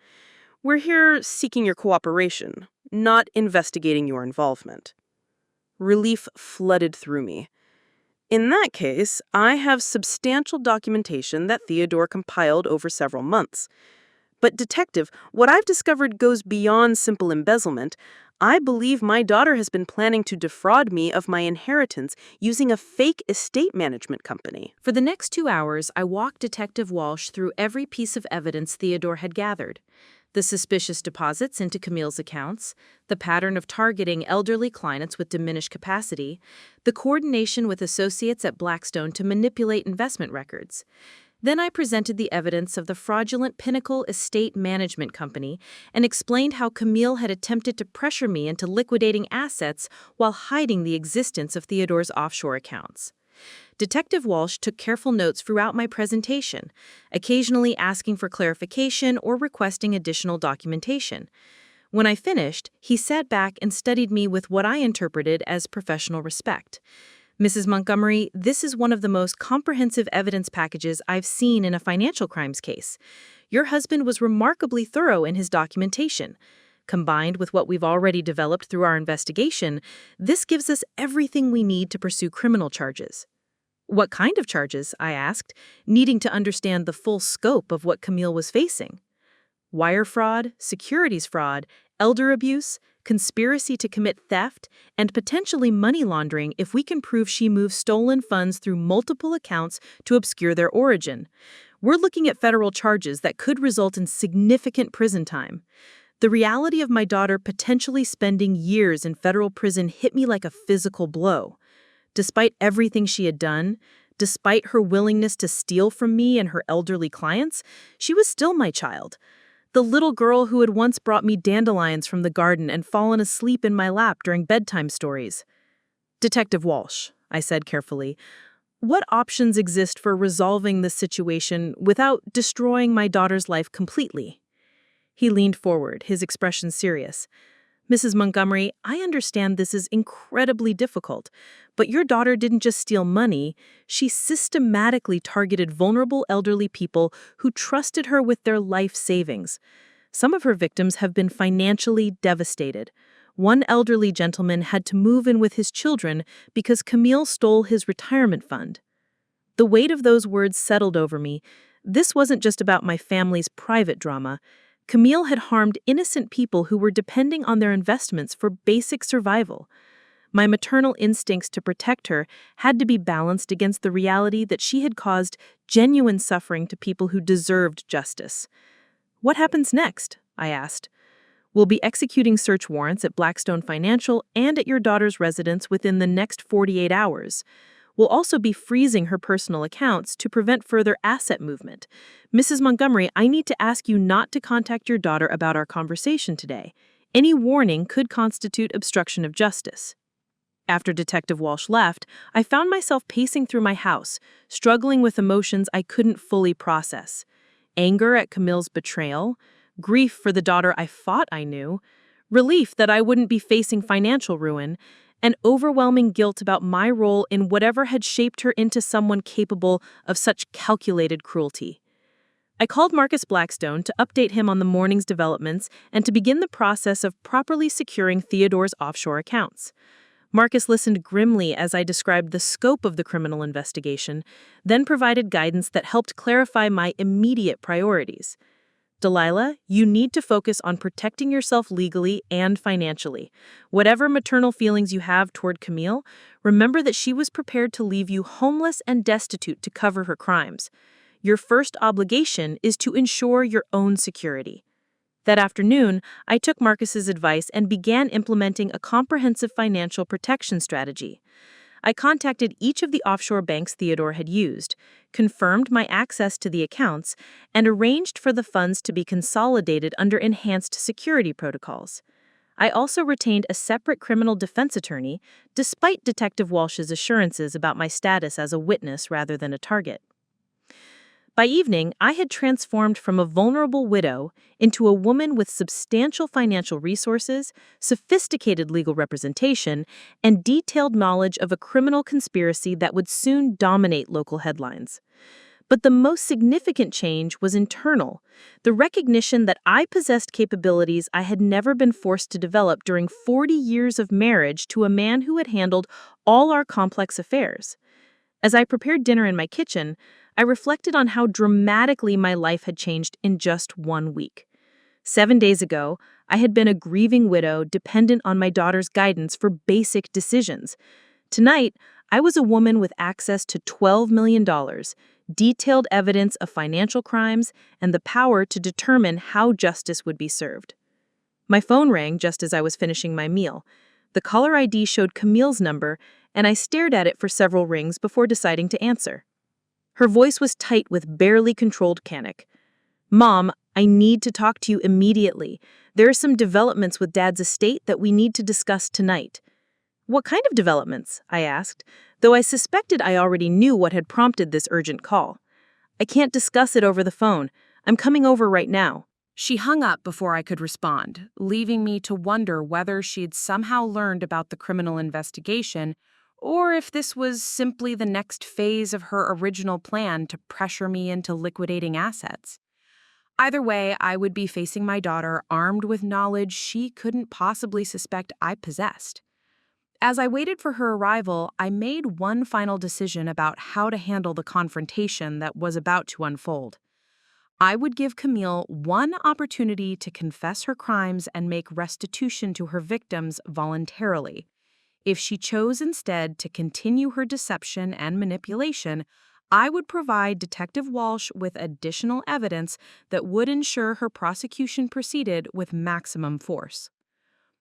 We're here seeking your cooperation, not investigating your involvement." Relief flooded through me. In that case, I have substantial documentation that Theodore compiled over several months. But Detective, what I've discovered goes beyond simple embezzlement. I believe my daughter has been planning to defraud me of my inheritance using a fake estate management company. For the next 2 hours, I walked Detective Walsh through every piece of evidence Theodore had gathered. The suspicious deposits into Camille's accounts, the pattern of targeting elderly clients with diminished capacity, the coordination with associates at Blackstone to manipulate investment records. Then I presented the evidence of the fraudulent Pinnacle Estate Management Company and explained how Camille had attempted to pressure me into liquidating assets while hiding the existence of Theodore's offshore accounts. Detective Walsh took careful notes throughout my presentation, occasionally asking for clarification or requesting additional documentation. When I finished, he sat back and studied me with what I interpreted as professional respect. "Mrs. Montgomery, this is one of the most comprehensive evidence packages I've seen in a financial crimes case. Your husband was remarkably thorough in his documentation. Combined with what we've already developed through our investigation, this gives us everything we need to pursue criminal charges." "What kind of charges?" I asked, needing to understand the full scope of what Camille was facing. "Wire fraud, securities fraud, elder abuse, conspiracy to commit theft, and potentially money laundering if we can prove she moved stolen funds through multiple accounts to obscure their origin. We're looking at federal charges that could result in significant prison time. The reality of my daughter potentially spending years in federal prison hit me like a physical blow. Despite everything she had done, despite her willingness to steal from me and her elderly clients, she was still my child. The little girl who had once brought me dandelions from the garden and fallen asleep in my lap during bedtime stories." "Detective Walsh," I said carefully, "what options exist for resolving this situation without destroying my daughter's life completely?" He leaned forward, his expression serious. "Mrs. Montgomery, I understand this is incredibly difficult, but your daughter didn't just steal money, she systematically targeted vulnerable elderly people who trusted her with their life savings. Some of her victims have been financially devastated. One elderly gentleman had to move in with his children because Camille stole his retirement fund." The weight of those words settled over me. This wasn't just about my family's private drama. Camille had harmed innocent people who were depending on their investments for basic survival. My maternal instincts to protect her had to be balanced against the reality that she had caused genuine suffering to people who deserved justice. "What happens next?" I asked. "We'll be executing search warrants at Blackstone Financial and at your daughter's residence within the next 48 hours. We'll also be freezing her personal accounts to prevent further asset movement. Mrs. Montgomery, I need to ask you not to contact your daughter about our conversation today. Any warning could constitute obstruction of justice. After Detective Walsh left, I found myself pacing through my house, struggling with emotions I couldn't fully process. Anger at Camille's betrayal, grief for the daughter I thought I knew, relief that I wouldn't be facing financial ruin, and overwhelming guilt about my role in whatever had shaped her into someone capable of such calculated cruelty. I called Marcus Blackstone to update him on the morning's developments and to begin the process of properly securing Theodore's offshore accounts. Marcus listened grimly as I described the scope of the criminal investigation, then provided guidance that helped clarify my immediate priorities. Delilah, you need to focus on protecting yourself legally and financially. Whatever maternal feelings you have toward Camille, remember that she was prepared to leave you homeless and destitute to cover her crimes. Your first obligation is to ensure your own security. That afternoon, I took Marcus's advice and began implementing a comprehensive financial protection strategy. I contacted each of the offshore banks Theodore had used, confirmed my access to the accounts, and arranged for the funds to be consolidated under enhanced security protocols. I also retained a separate criminal defense attorney, despite Detective Walsh's assurances about my status as a witness rather than a target. By evening, I had transformed from a vulnerable widow into a woman with substantial financial resources, sophisticated legal representation, and detailed knowledge of a criminal conspiracy that would soon dominate local headlines. But the most significant change was internal, the recognition that I possessed capabilities I had never been forced to develop during 40 years of marriage to a man who had handled all our complex affairs. As I prepared dinner in my kitchen, I reflected on how dramatically my life had changed in just 1 week. 7 days ago, I had been a grieving widow dependent on my daughter's guidance for basic decisions. Tonight, I was a woman with access to $12 million, detailed evidence of financial crimes, and the power to determine how justice would be served. My phone rang just as I was finishing my meal. The caller ID showed Camille's number, and I stared at it for several rings before deciding to answer. Her voice was tight with barely controlled panic. "Mom, I need to talk to you immediately. There are some developments with Dad's estate that we need to discuss tonight." "What kind of developments?" I asked, though I suspected I already knew what had prompted this urgent call. "I can't discuss it over the phone. I'm coming over right now." She hung up before I could respond, leaving me to wonder whether she'd somehow learned about the criminal investigation or if this was simply the next phase of her original plan to pressure me into liquidating assets. Either way, I would be facing my daughter armed with knowledge she couldn't possibly suspect I possessed. As I waited for her arrival, I made one final decision about how to handle the confrontation that was about to unfold. I would give Camille one opportunity to confess her crimes and make restitution to her victims voluntarily. If she chose instead to continue her deception and manipulation, I would provide Detective Walsh with additional evidence that would ensure her prosecution proceeded with maximum force.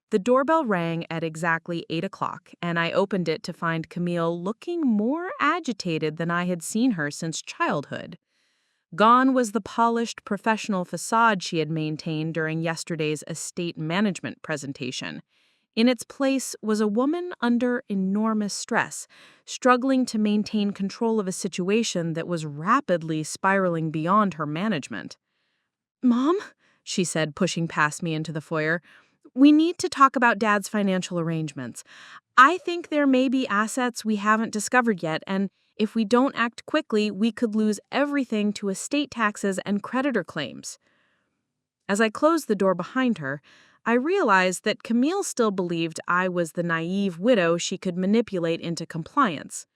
The doorbell rang at exactly 8 o'clock, and I opened it to find Camille looking more agitated than I had seen her since childhood. Gone was the polished professional facade she had maintained during yesterday's estate management presentation. In its place was a woman under enormous stress, struggling to maintain control of a situation that was rapidly spiraling beyond her management. "Mom," she said, pushing past me into the foyer, "we need to talk about Dad's financial arrangements. I think there may be assets we haven't discovered yet, and if we don't act quickly, we could lose everything to estate taxes and creditor claims." As I closed the door behind her, I realized that Camille still believed I was the naive widow she could manipulate into compliance.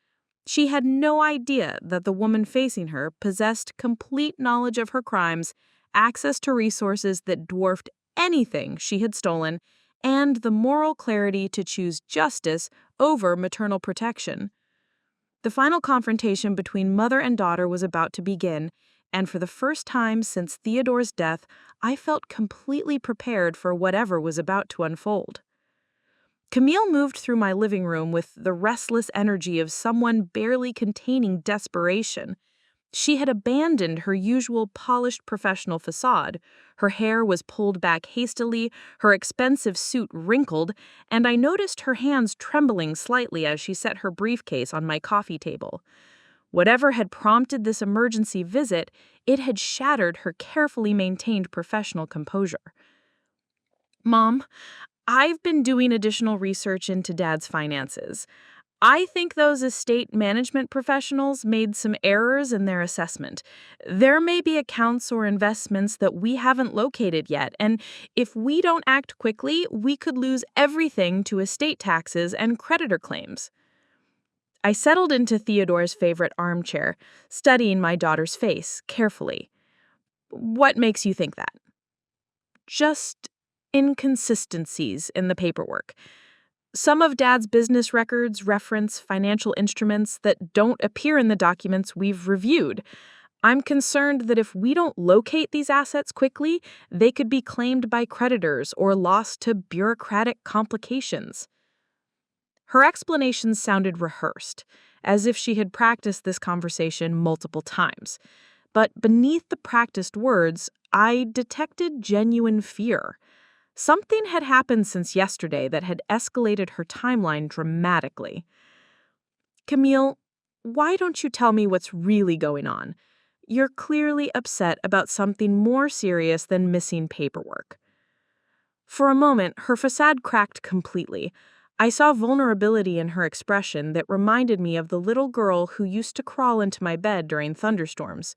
She had no idea that the woman facing her possessed complete knowledge of her crimes, access to resources that dwarfed anything she had stolen, and the moral clarity to choose justice over maternal protection. The final confrontation between mother and daughter was about to begin, and for the first time since Theodore's death, I felt completely prepared for whatever was about to unfold. Camille moved through my living room with the restless energy of someone barely containing desperation. She had abandoned her usual polished professional facade. Her hair was pulled back hastily, her expensive suit wrinkled, and I noticed her hands trembling slightly as she set her briefcase on my coffee table. Whatever had prompted this emergency visit, it had shattered her carefully maintained professional composure. "Mom, I've been doing additional research into Dad's finances. I think those estate management professionals made some errors in their assessment. There may be accounts or investments that we haven't located yet, and if we don't act quickly, we could lose everything to estate taxes and creditor claims." I settled into Theodore's favorite armchair, studying my daughter's face carefully. "What makes you think that?" "Just inconsistencies in the paperwork. Some of Dad's business records reference financial instruments that don't appear in the documents we've reviewed. I'm concerned that if we don't locate these assets quickly, they could be claimed by creditors or lost to bureaucratic complications." Her explanations sounded rehearsed, as if she had practiced this conversation multiple times. But beneath the practiced words, I detected genuine fear. Something had happened since yesterday that had escalated her timeline dramatically. "Camille, why don't you tell me what's really going on? You're clearly upset about something more serious than missing paperwork." For a moment, her facade cracked completely. I saw vulnerability in her expression that reminded me of the little girl who used to crawl into my bed during thunderstorms.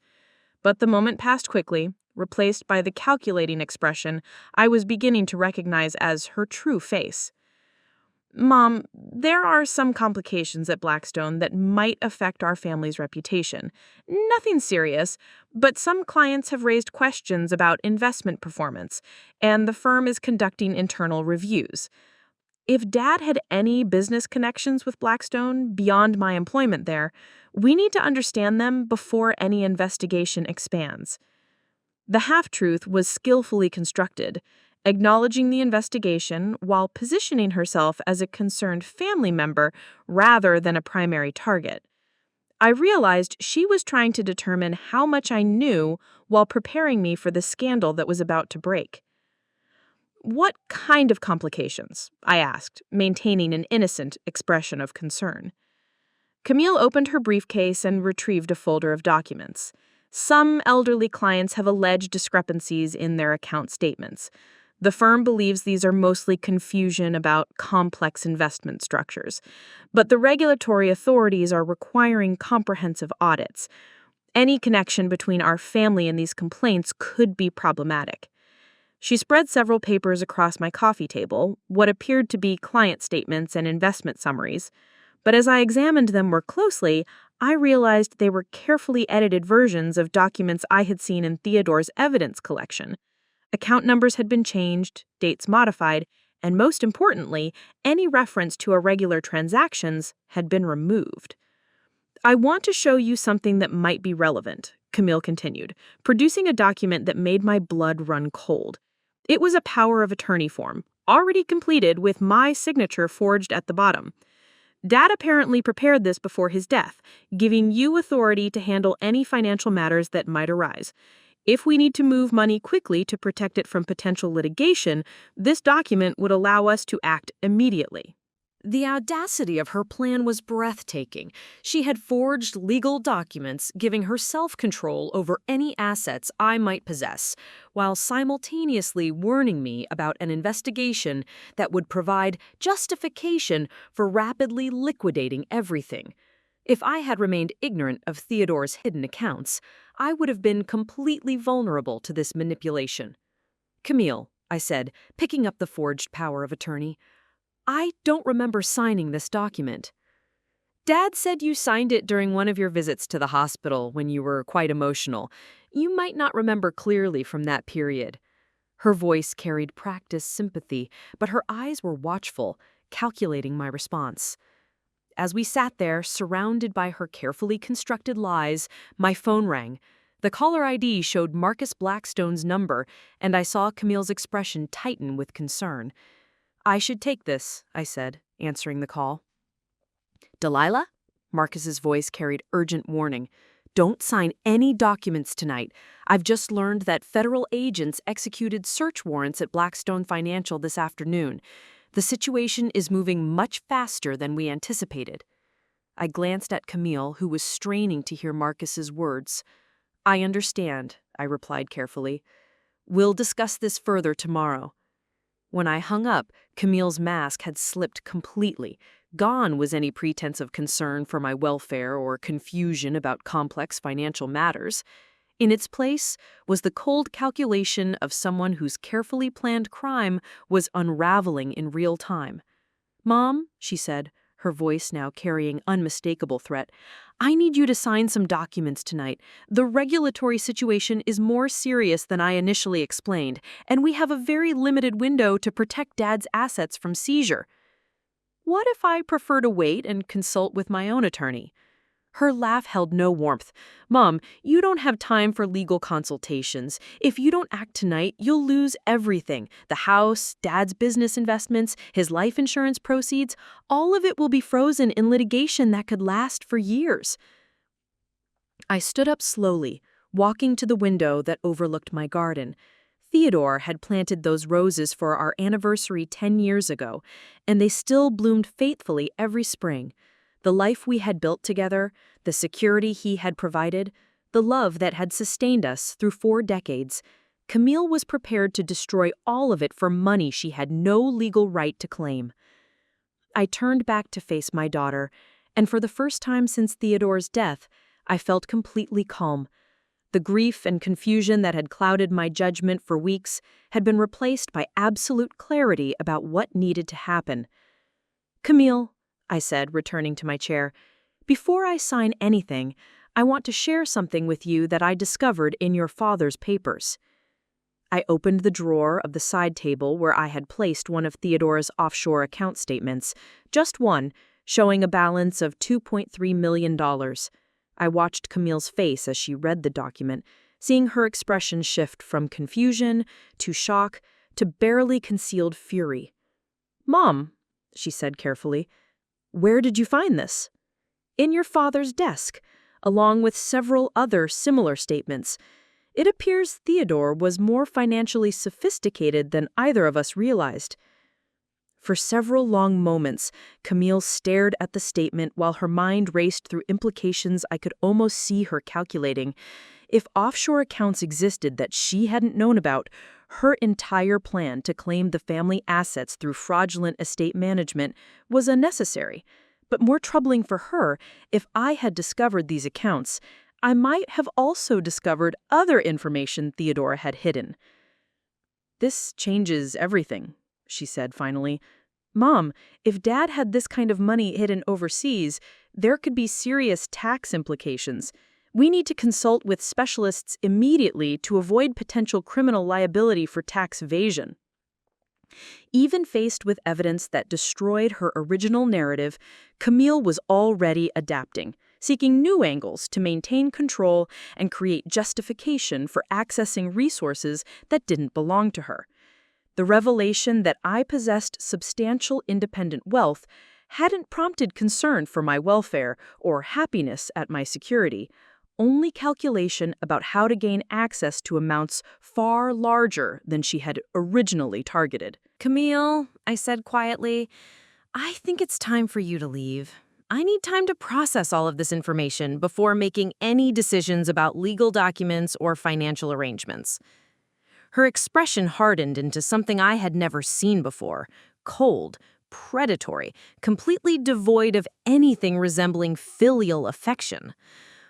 But the moment passed quickly, replaced by the calculating expression I was beginning to recognize as her true face. "Mom, there are some complications at Blackstone that might affect our family's reputation. Nothing serious, but some clients have raised questions about investment performance, and the firm is conducting internal reviews. If Dad had any business connections with Blackstone beyond my employment there, we need to understand them before any investigation expands." The half-truth was skillfully constructed, acknowledging the investigation while positioning herself as a concerned family member rather than a primary target. I realized she was trying to determine how much I knew while preparing me for the scandal that was about to break. "What kind of complications?" I asked, maintaining an innocent expression of concern. Camille opened her briefcase and retrieved a folder of documents. Some elderly clients have alleged discrepancies in their account statements. The firm believes these are mostly confusion about complex investment structures, but the regulatory authorities are requiring comprehensive audits. Any connection between our family and these complaints could be problematic. She spread several papers across my coffee table, what appeared to be client statements and investment summaries. But as I examined them more closely, I realized they were carefully edited versions of documents I had seen in Theodore's evidence collection. Account numbers had been changed, dates modified, and most importantly, any reference to irregular transactions had been removed. "I want to show you something that might be relevant," Camille continued, producing a document that made my blood run cold. It was a power of attorney form, already completed with my signature forged at the bottom. "Dad apparently prepared this before his death, giving you authority to handle any financial matters that might arise. If we need to move money quickly to protect it from potential litigation, this document would allow us to act immediately." The audacity of her plan was breathtaking. She had forged legal documents giving her self-control over any assets I might possess, while simultaneously warning me about an investigation that would provide justification for rapidly liquidating everything. If I had remained ignorant of Theodore's hidden accounts, I would have been completely vulnerable to this manipulation. "Camille," I said, picking up the forged power of attorney, "I don't remember signing this document." "Dad said you signed it during one of your visits to the hospital when you were quite emotional. You might not remember clearly from that period." Her voice carried practiced sympathy, but her eyes were watchful, calculating my response. As we sat there, surrounded by her carefully constructed lies, my phone rang. The caller ID showed Marcus Blackstone's number, and I saw Camille's expression tighten with concern. I should take this, I said, answering the call. Delilah? Marcus's voice carried urgent warning. Don't sign any documents tonight. I've just learned that federal agents executed search warrants at Blackstone Financial this afternoon. The situation is moving much faster than we anticipated. I glanced at Camille, who was straining to hear Marcus's words. I understand, I replied carefully. We'll discuss this further tomorrow. When I hung up, Camille's mask had slipped completely. Gone was any pretense of concern for my welfare or confusion about complex financial matters. In its place was the cold calculation of someone whose carefully planned crime was unraveling in real time. Mom, she said, her voice now carrying unmistakable threat, I need you to sign some documents tonight. The regulatory situation is more serious than I initially explained, and we have a very limited window to protect Dad's assets from seizure. What if I prefer to wait and consult with my own attorney? Her laugh held no warmth. Mom, you don't have time for legal consultations. If you don't act tonight, you'll lose everything. The house, Dad's business investments, his life insurance proceeds, all of it will be frozen in litigation that could last for years. I stood up slowly, walking to the window that overlooked my garden. Theodore had planted those roses for our anniversary 10 years ago, and they still bloomed faithfully every spring. The life we had built together, the security he had provided, the love that had sustained us through 4 decades, Camille was prepared to destroy all of it for money she had no legal right to claim. I turned back to face my daughter, and for the first time since Theodore's death, I felt completely calm. The grief and confusion that had clouded my judgment for weeks had been replaced by absolute clarity about what needed to happen. Camille, I said, returning to my chair, before I sign anything, I want to share something with you that I discovered in your father's papers. I opened the drawer of the side table where I had placed one of Theodore's offshore account statements, just one, showing a balance of $2.3 million. I watched Camille's face as she read the document, seeing her expression shift from confusion to shock to barely concealed fury. Mom, she said carefully, where did you find this? In your father's desk, along with several other similar statements. It appears Theodore was more financially sophisticated than either of us realized. For several long moments, Camille stared at the statement while her mind raced through implications I could almost see her calculating. If offshore accounts existed that she hadn't known about, her entire plan to claim the family assets through fraudulent estate management was unnecessary. But more troubling for her, if I had discovered these accounts, I might have also discovered other information Theodore had hidden. This changes everything, she said finally. Mom, if Dad had this kind of money hidden overseas, there could be serious tax implications. We need to consult with specialists immediately to avoid potential criminal liability for tax evasion. Even faced with evidence that destroyed her original narrative, Camille was already adapting, seeking new angles to maintain control and create justification for accessing resources that didn't belong to her. The revelation that I possessed substantial independent wealth hadn't prompted concern for my welfare or happiness at my security, only calculation about how to gain access to amounts far larger than she had originally targeted. Camille, I said quietly, I think it's time for you to leave. I need time to process all of this information before making any decisions about legal documents or financial arrangements. Her expression hardened into something I had never seen before, cold, predatory, completely devoid of anything resembling filial affection.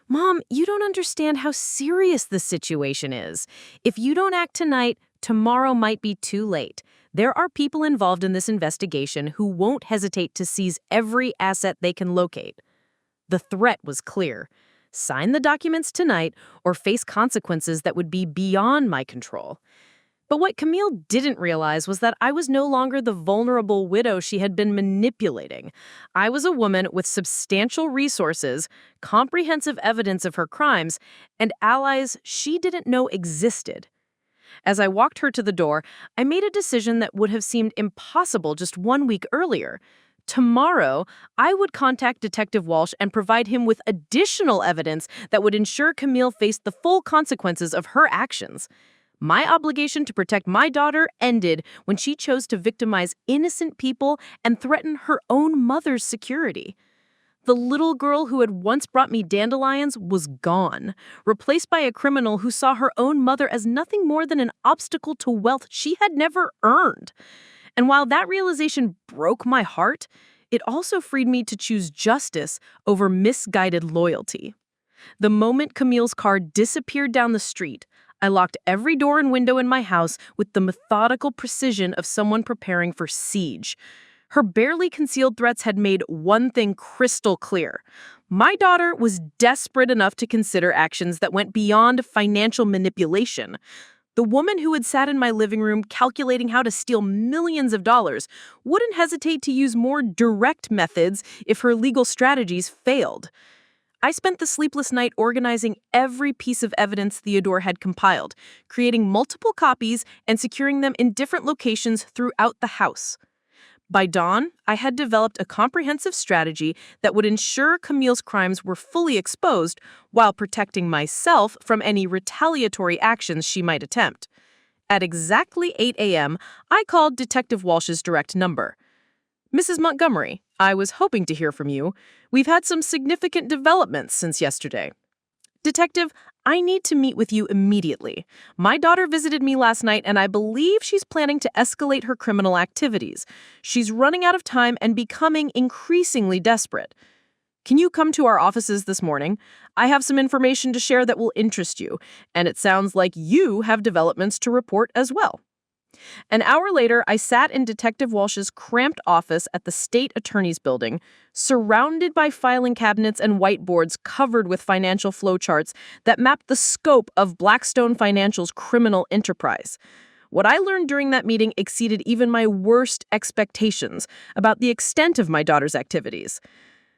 Mom, you don't understand how serious this situation is. If you don't act tonight, tomorrow might be too late. There are people involved in this investigation who won't hesitate to seize every asset they can locate. The threat was clear. Sign the documents tonight or face consequences that would be beyond my control. But what Camille didn't realize was that I was no longer the vulnerable widow she had been manipulating. I was a woman with substantial resources, comprehensive evidence of her crimes, and allies she didn't know existed. As I walked her to the door, I made a decision that would have seemed impossible just 1 week earlier. Tomorrow, I would contact Detective Walsh and provide him with additional evidence that would ensure Camille faced the full consequences of her actions. My obligation to protect my daughter ended when she chose to victimize innocent people and threaten her own mother's security. The little girl who had once brought me dandelions was gone, replaced by a criminal who saw her own mother as nothing more than an obstacle to wealth she had never earned. And while that realization broke my heart, it also freed me to choose justice over misguided loyalty. The moment Camille's car disappeared down the street, I locked every door and window in my house with the methodical precision of someone preparing for siege. Her barely concealed threats had made one thing crystal clear. My daughter was desperate enough to consider actions that went beyond financial manipulation. The woman who had sat in my living room calculating how to steal millions of dollars wouldn't hesitate to use more direct methods if her legal strategies failed. I spent the sleepless night organizing every piece of evidence Theodore had compiled, creating multiple copies and securing them in different locations throughout the house. By dawn, I had developed a comprehensive strategy that would ensure Camille's crimes were fully exposed while protecting myself from any retaliatory actions she might attempt. At exactly 8 a.m., I called Detective Walsh's direct number. "Mrs. Montgomery, I was hoping to hear from you. We've had some significant developments since yesterday." "Detective, I need to meet with you immediately. My daughter visited me last night, and I believe she's planning to escalate her criminal activities. She's running out of time and becoming increasingly desperate. Can you come to our offices this morning? I have some information to share that will interest you, and it sounds like you have developments to report as well." An hour later, I sat in Detective Walsh's cramped office at the state attorney's building, surrounded by filing cabinets and whiteboards covered with financial flowcharts that mapped the scope of Blackstone Financial's criminal enterprise. What I learned during that meeting exceeded even my worst expectations about the extent of my daughter's activities.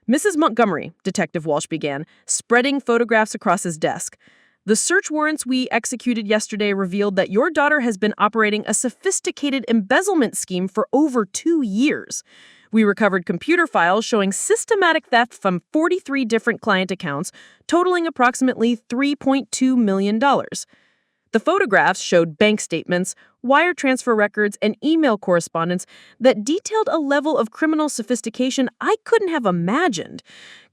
"Mrs. Montgomery," Detective Walsh began, spreading photographs across his desk, "the search warrants we executed yesterday revealed that your daughter has been operating a sophisticated embezzlement scheme for over 2 years. We recovered computer files showing systematic theft from 43 different client accounts, totaling approximately $3.2 million. The photographs showed bank statements, wire transfer records, and email correspondence that detailed a level of criminal sophistication I couldn't have imagined.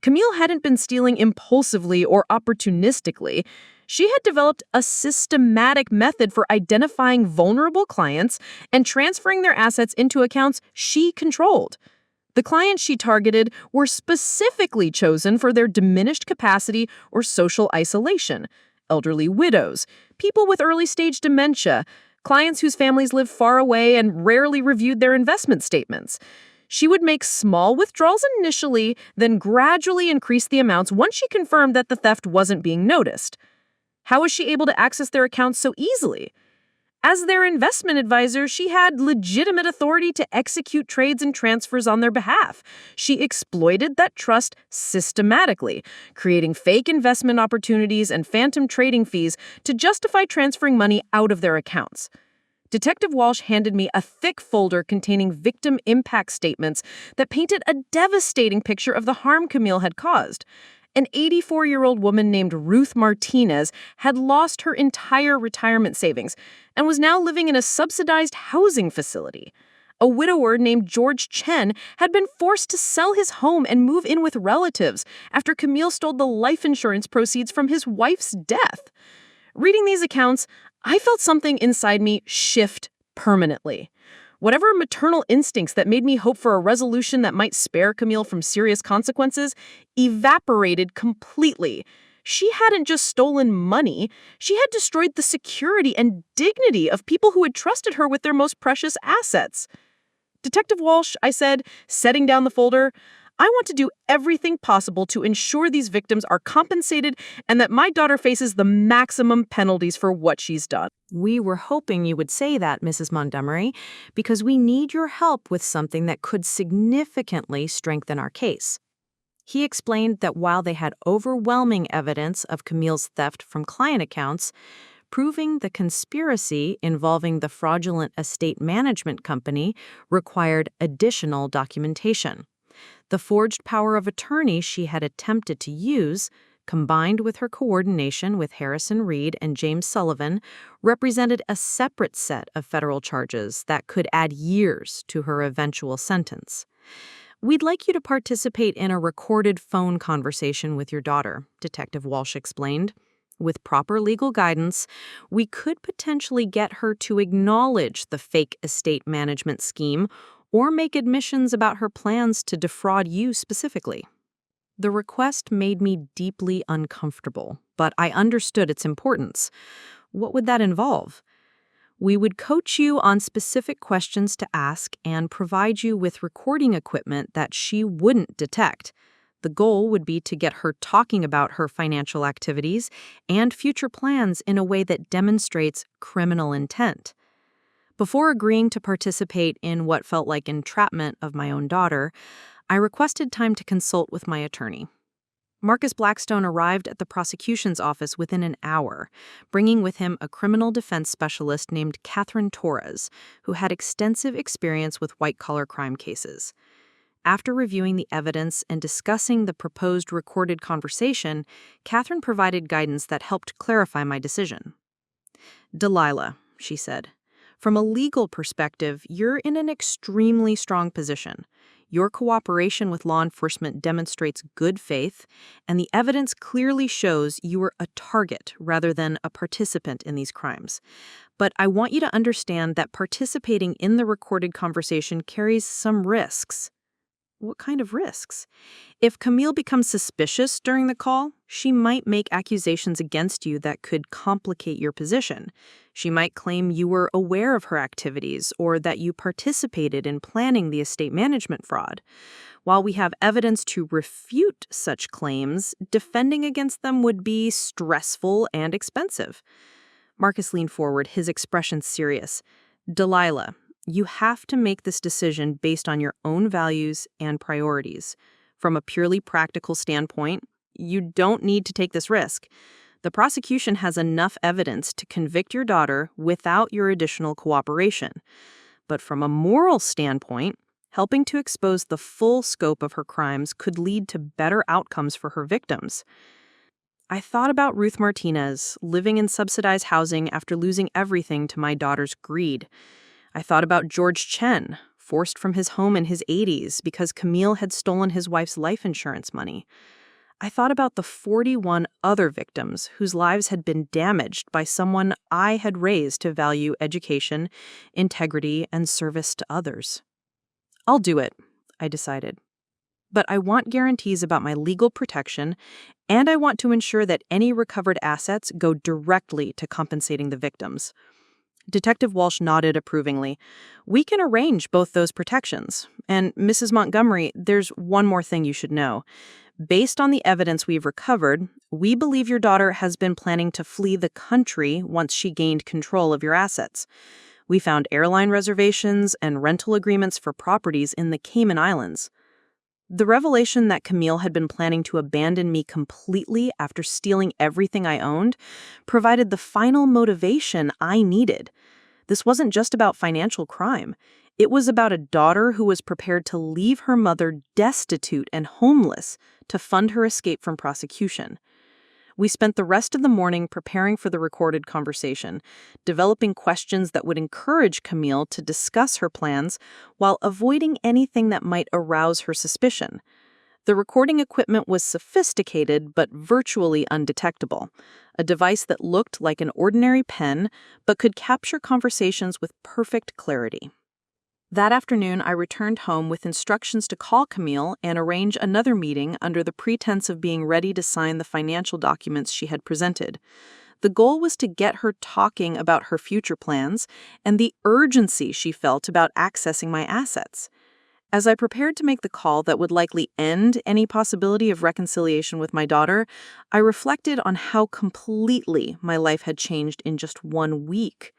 Camille hadn't been stealing impulsively or opportunistically. She had developed a systematic method for identifying vulnerable clients and transferring their assets into accounts she controlled. The clients she targeted were specifically chosen for their diminished capacity or social isolation: elderly widows, people with early-stage dementia, clients whose families lived far away and rarely reviewed their investment statements. She would make small withdrawals initially, then gradually increase the amounts once she confirmed that the theft wasn't being noticed. How was she able to access their accounts so easily? As their investment advisor, she had legitimate authority to execute trades and transfers on their behalf. She exploited that trust systematically, creating fake investment opportunities and phantom trading fees to justify transferring money out of their accounts. Detective Walsh handed me a thick folder containing victim impact statements that painted a devastating picture of the harm Camille had caused. An 84-year-old woman named Ruth Martinez had lost her entire retirement savings and was now living in a subsidized housing facility. A widower named George Chen had been forced to sell his home and move in with relatives after Camille stole the life insurance proceeds from his wife's death. Reading these accounts, I felt something inside me shift permanently. Whatever maternal instincts that made me hope for a resolution that might spare Camille from serious consequences evaporated completely. She hadn't just stolen money, she had destroyed the security and dignity of people who had trusted her with their most precious assets. "Detective Walsh," I said, setting down the folder, "I want to do everything possible to ensure these victims are compensated and that my daughter faces the maximum penalties for what she's done." "We were hoping you would say that, Mrs. Montgomery, because we need your help with something that could significantly strengthen our case." He explained that while they had overwhelming evidence of Camille's theft from client accounts, Proving the conspiracy involving the fraudulent estate management company required additional documentation. The forged power of attorney she had attempted to use, combined with her coordination with Harrison Reed and James Sullivan, represented a separate set of federal charges that could add years to her eventual sentence. "We'd like you to participate in a recorded phone conversation with your daughter," Detective Walsh explained. "With proper legal guidance, we could potentially get her to acknowledge the fake estate management scheme or make admissions about her plans to defraud you specifically." The request made me deeply uncomfortable, but I understood its importance. What would that involve? "We would coach you on specific questions to ask and provide you with recording equipment that she wouldn't detect. The goal would be to get her talking about her financial activities and future plans in a way that demonstrates criminal intent." Before agreeing to participate in what felt like entrapment of my own daughter, I requested time to consult with my attorney. Marcus Blackstone arrived at the prosecution's office within an hour, bringing with him a criminal defense specialist named Catherine Torres, who had extensive experience with white-collar crime cases. After reviewing the evidence and discussing the proposed recorded conversation, Catherine provided guidance that helped clarify my decision. "Delilah," she said, "from a legal perspective, you're in an extremely strong position. Your cooperation with law enforcement demonstrates good faith, and the evidence clearly shows you were a target rather than a participant in these crimes. But I want you to understand that participating in the recorded conversation carries some risks." "What kind of risks?" "If Camille becomes suspicious during the call, she might make accusations against you that could complicate your position. She might claim you were aware of her activities or that you participated in planning the estate management fraud. While we have evidence to refute such claims, defending against them would be stressful and expensive." Marcus leaned forward, his expression serious. "Delilah, you have to make this decision based on your own values and priorities. From a purely practical standpoint, you don't need to take this risk. The prosecution has enough evidence to convict your daughter without your additional cooperation. But from a moral standpoint, helping to expose the full scope of her crimes could lead to better outcomes for her victims." I thought about Ruth Martinez, living in subsidized housing after losing everything to my daughter's greed. I thought about George Chen, forced from his home in his 80s because Camille had stolen his wife's life insurance money. I thought about the 41 other victims whose lives had been damaged by someone I had raised to value education, integrity, and service to others. "I'll do it," I decided. "But I want guarantees about my legal protection, and I want to ensure that any recovered assets go directly to compensating the victims." Detective Walsh nodded approvingly. "We can arrange both those protections. And Mrs. Montgomery, there's one more thing you should know. Based on the evidence we've recovered, we believe your daughter has been planning to flee the country once she gained control of your assets. We found airline reservations and rental agreements for properties in the Cayman Islands. The revelation that Camille had been planning to abandon me completely after stealing everything I owned provided the final motivation I needed. This wasn't just about financial crime. It was about a daughter who was prepared to leave her mother destitute and homeless to fund her escape from prosecution. We spent the rest of the morning preparing for the recorded conversation, developing questions that would encourage Camille to discuss her plans while avoiding anything that might arouse her suspicion. The recording equipment was sophisticated but virtually undetectable, a device that looked like an ordinary pen but could capture conversations with perfect clarity. That afternoon, I returned home with instructions to call Camille and arrange another meeting under the pretense of being ready to sign the financial documents she had presented. The goal was to get her talking about her future plans and the urgency she felt about accessing my assets. As I prepared to make the call that would likely end any possibility of reconciliation with my daughter, I reflected on how completely my life had changed in just 1 week.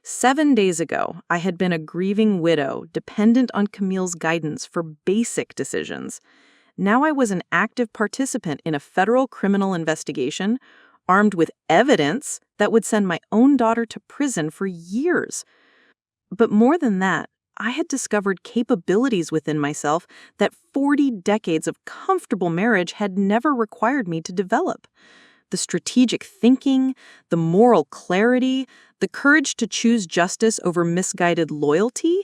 7 days ago, I had been a grieving widow, dependent on Camille's guidance for basic decisions. Now I was an active participant in a federal criminal investigation, armed with evidence that would send my own daughter to prison for years. But more than that, I had discovered capabilities within myself that 40 decades of comfortable marriage had never required me to develop. The strategic thinking, the moral clarity, the courage to choose justice over misguided loyalty,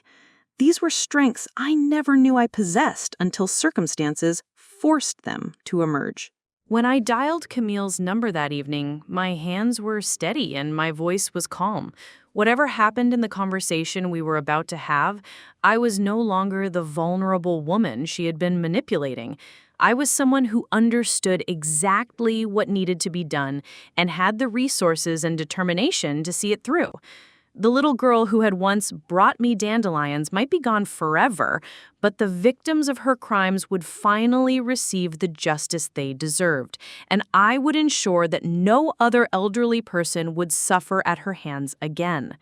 these were strengths I never knew I possessed until circumstances forced them to emerge. When I dialed Camille's number that evening, my hands were steady and my voice was calm. Whatever happened in the conversation we were about to have, I was no longer the vulnerable woman she had been manipulating. I was someone who understood exactly what needed to be done and had the resources and determination to see it through. The little girl who had once brought me dandelions might be gone forever, but the victims of her crimes would finally receive the justice they deserved, and I would ensure that no other elderly person would suffer at her hands again.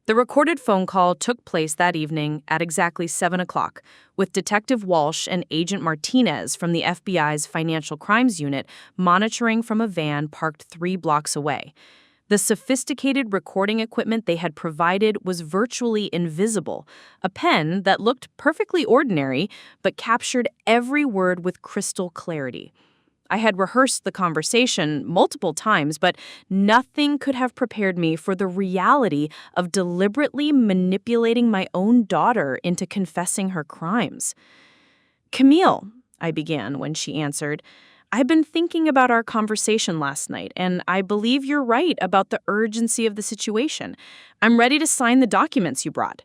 The recorded phone call took place that evening at exactly 7 o'clock, with Detective Walsh and Agent Martinez from the FBI's Financial Crimes Unit monitoring from a van parked 3 blocks away. The sophisticated recording equipment they had provided was virtually invisible, a pen that looked perfectly ordinary but captured every word with crystal clarity. I had rehearsed the conversation multiple times, but nothing could have prepared me for the reality of deliberately manipulating my own daughter into confessing her crimes. "Camille," I began when she answered, "I've been thinking about our conversation last night, and I believe you're right about the urgency of the situation. I'm ready to sign the documents you brought."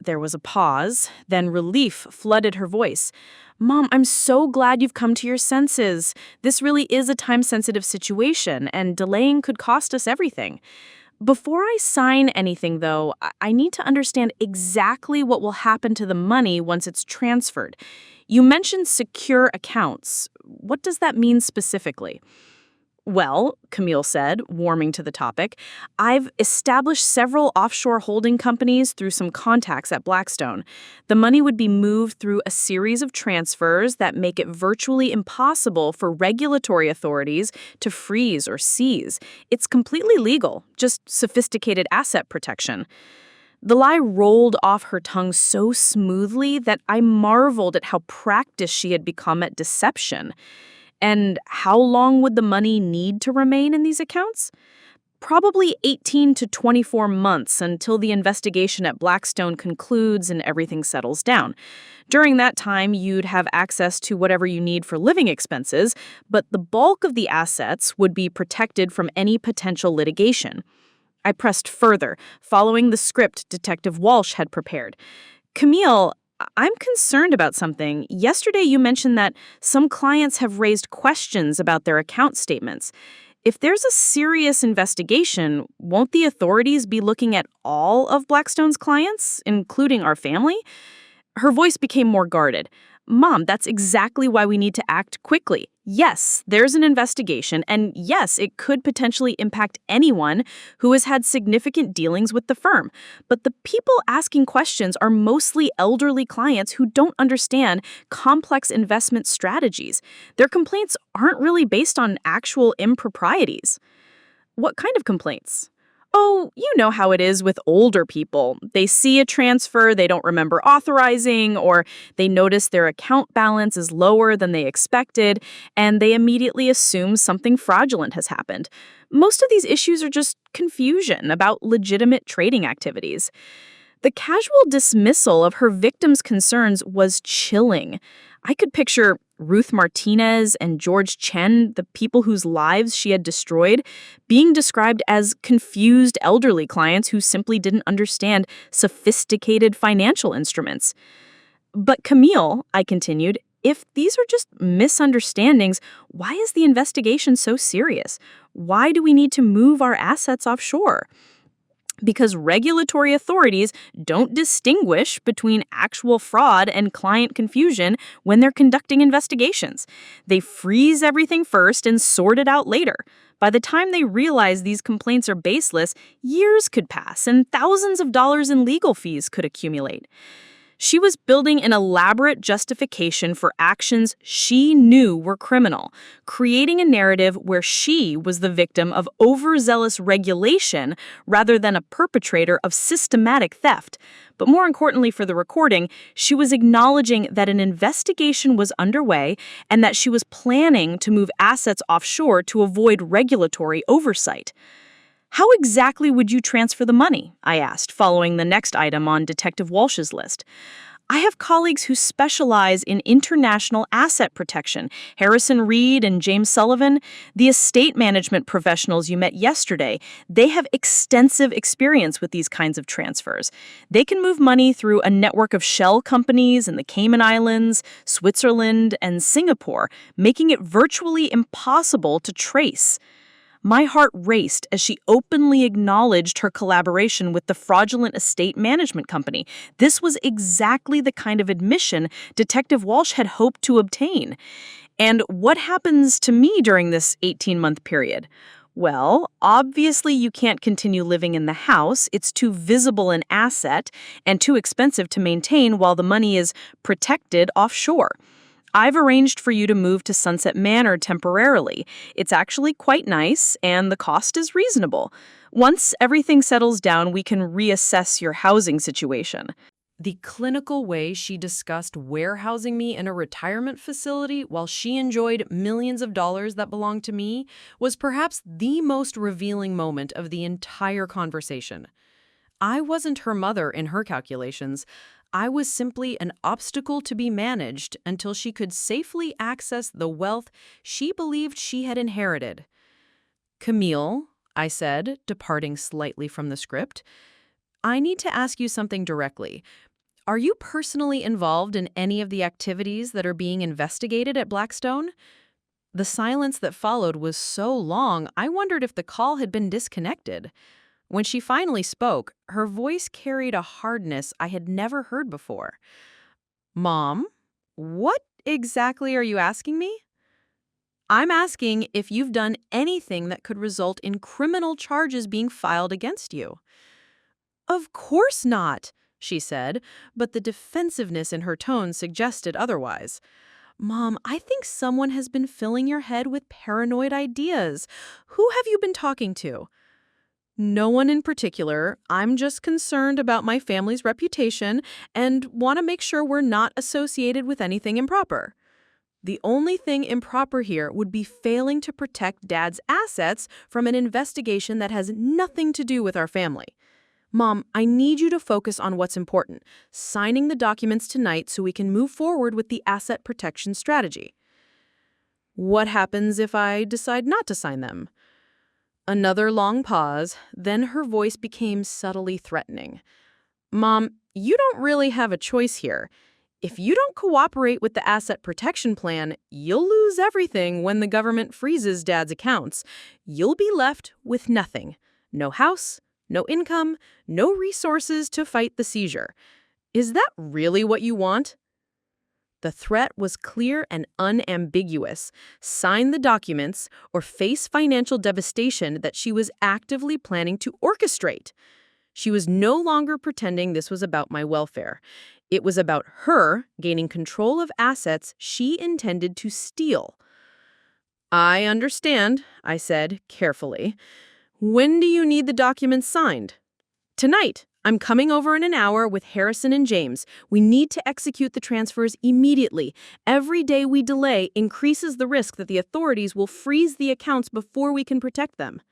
There was a pause, then relief flooded her voice. "Mom, I'm so glad you've come to your senses. This really is a time-sensitive situation, and delaying could cost us everything. Before I sign anything, though, I need to understand exactly what will happen to the money once it's transferred. You mentioned secure accounts. What does that mean specifically?" "Well," Camille said, warming to the topic, "I've established several offshore holding companies through some contacts at Blackstone. The money would be moved through a series of transfers that make it virtually impossible for regulatory authorities to freeze or seize. It's completely legal, just sophisticated asset protection." The lie rolled off her tongue so smoothly that I marveled at how practiced she had become at deception. And how long would the money need to remain in these accounts? Probably 18 to 24 months until the investigation at Blackstone concludes and everything settles down. During that time, you'd have access to whatever you need for living expenses, but the bulk of the assets would be protected from any potential litigation. I pressed further, following the script Detective Walsh had prepared. "Camille, I'm concerned about something. Yesterday you mentioned that some clients have raised questions about their account statements. If there's a serious investigation, won't the authorities be looking at all of Blackstone's clients, including our family?" Her voice became more guarded. "Mom, that's exactly why we need to act quickly. Yes, there's an investigation, and yes, it could potentially impact anyone who has had significant dealings with the firm. But the people asking questions are mostly elderly clients who don't understand complex investment strategies. Their complaints aren't really based on actual improprieties." "What kind of complaints?" "Oh, you know how it is with older people. They see a transfer they don't remember authorizing, or they notice their account balance is lower than they expected, and they immediately assume something fraudulent has happened. Most of these issues are just confusion about legitimate trading activities." The casual dismissal of her victims' concerns was chilling. I could picture Ruth Martinez and George Chen, the people whose lives she had destroyed, being described as confused elderly clients who simply didn't understand sophisticated financial instruments. "But Camille," I continued, "if these are just misunderstandings, why is the investigation so serious? Why do we need to move our assets offshore?" "Because regulatory authorities don't distinguish between actual fraud and client confusion when they're conducting investigations. They freeze everything first and sort it out later. By the time they realize these complaints are baseless, years could pass and thousands of dollars in legal fees could accumulate." She was building an elaborate justification for actions she knew were criminal, creating a narrative where she was the victim of overzealous regulation rather than a perpetrator of systematic theft. But more importantly for the recording, she was acknowledging that an investigation was underway and that she was planning to move assets offshore to avoid regulatory oversight. "How exactly would you transfer the money?" I asked, following the next item on Detective Walsh's list. "I have colleagues who specialize in international asset protection. Harrison Reed and James Sullivan, the estate management professionals you met yesterday, they have extensive experience with these kinds of transfers. They can move money through a network of shell companies in the Cayman Islands, Switzerland, and Singapore, making it virtually impossible to trace." My heart raced as she openly acknowledged her collaboration with the fraudulent estate management company. This was exactly the kind of admission Detective Walsh had hoped to obtain. And what happens to me during this 18-month period? Well, obviously you can't continue living in the house. It's too visible an asset and too expensive to maintain while the money is protected offshore. I've arranged for you to move to Sunset Manor temporarily. It's actually quite nice, and the cost is reasonable. Once everything settles down, we can reassess your housing situation. The clinical way she discussed warehousing me in a retirement facility while she enjoyed millions of dollars that belonged to me was perhaps the most revealing moment of the entire conversation. I wasn't her mother in her calculations. I was simply an obstacle to be managed until she could safely access the wealth she believed she had inherited. "Camille," I said, departing slightly from the script, "I need to ask you something directly. Are you personally involved in any of the activities that are being investigated at Blackstone?" The silence that followed was so long, I wondered if the call had been disconnected. When she finally spoke, her voice carried a hardness I had never heard before. "Mom, what exactly are you asking me?" "I'm asking if you've done anything that could result in criminal charges being filed against you." "Of course not," she said, but the defensiveness in her tone suggested otherwise. "Mom, I think someone has been filling your head with paranoid ideas. Who have you been talking to?" "No one in particular. I'm just concerned about my family's reputation and want to make sure we're not associated with anything improper." "The only thing improper here would be failing to protect Dad's assets from an investigation that has nothing to do with our family. Mom, I need you to focus on what's important, signing the documents tonight so we can move forward with the asset protection strategy." "What happens if I decide not to sign them?" Another long pause, then her voice became subtly threatening. "Mom, you don't really have a choice here. If you don't cooperate with the asset protection plan, you'll lose everything when the government freezes Dad's accounts. You'll be left with nothing. No house, no income, no resources to fight the seizure. Is that really what you want?" The threat was clear and unambiguous. Sign the documents or face financial devastation that she was actively planning to orchestrate. She was no longer pretending this was about my welfare. It was about her gaining control of assets she intended to steal. "I understand," I said carefully. "When do you need the documents signed?" "Tonight. I'm coming over in an hour with Harrison and James. We need to execute the transfers immediately. Every day we delay increases the risk that the authorities will freeze the accounts before we can protect them."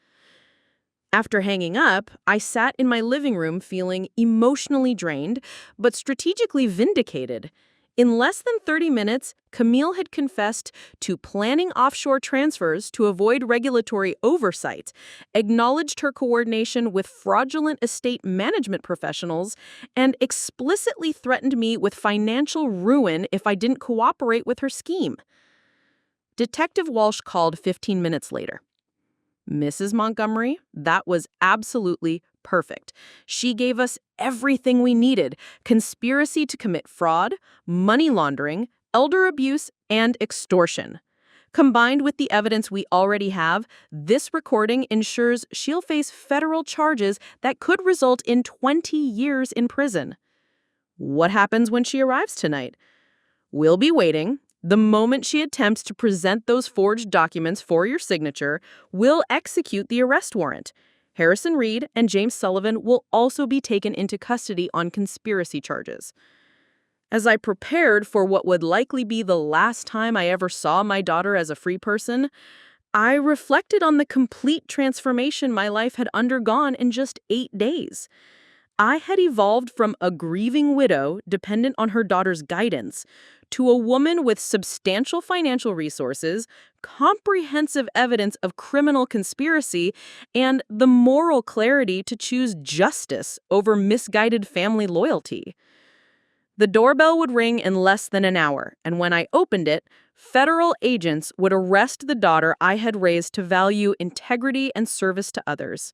After hanging up, I sat in my living room feeling emotionally drained, but strategically vindicated. In less than 30 minutes, Camille had confessed to planning offshore transfers to avoid regulatory oversight, acknowledged her coordination with fraudulent estate management professionals, and explicitly threatened me with financial ruin if I didn't cooperate with her scheme. Detective Walsh called 15 minutes later. "Mrs. Montgomery, that was absolutely perfect. She gave us everything we needed: conspiracy to commit fraud, money laundering, elder abuse, and extortion. Combined with the evidence we already have, this recording ensures she'll face federal charges that could result in 20 years in prison." What happens when she arrives tonight? We'll be waiting. The moment she attempts to present those forged documents for your signature, we'll execute the arrest warrant. Harrison Reed and James Sullivan will also be taken into custody on conspiracy charges. As I prepared for what would likely be the last time I ever saw my daughter as a free person, I reflected on the complete transformation my life had undergone in just 8 days. I had evolved from a grieving widow dependent on her daughter's guidance to a woman with substantial financial resources, comprehensive evidence of criminal conspiracy, and the moral clarity to choose justice over misguided family loyalty. The doorbell would ring in less than an hour, and when I opened it, federal agents would arrest the daughter I had raised to value integrity and service to others.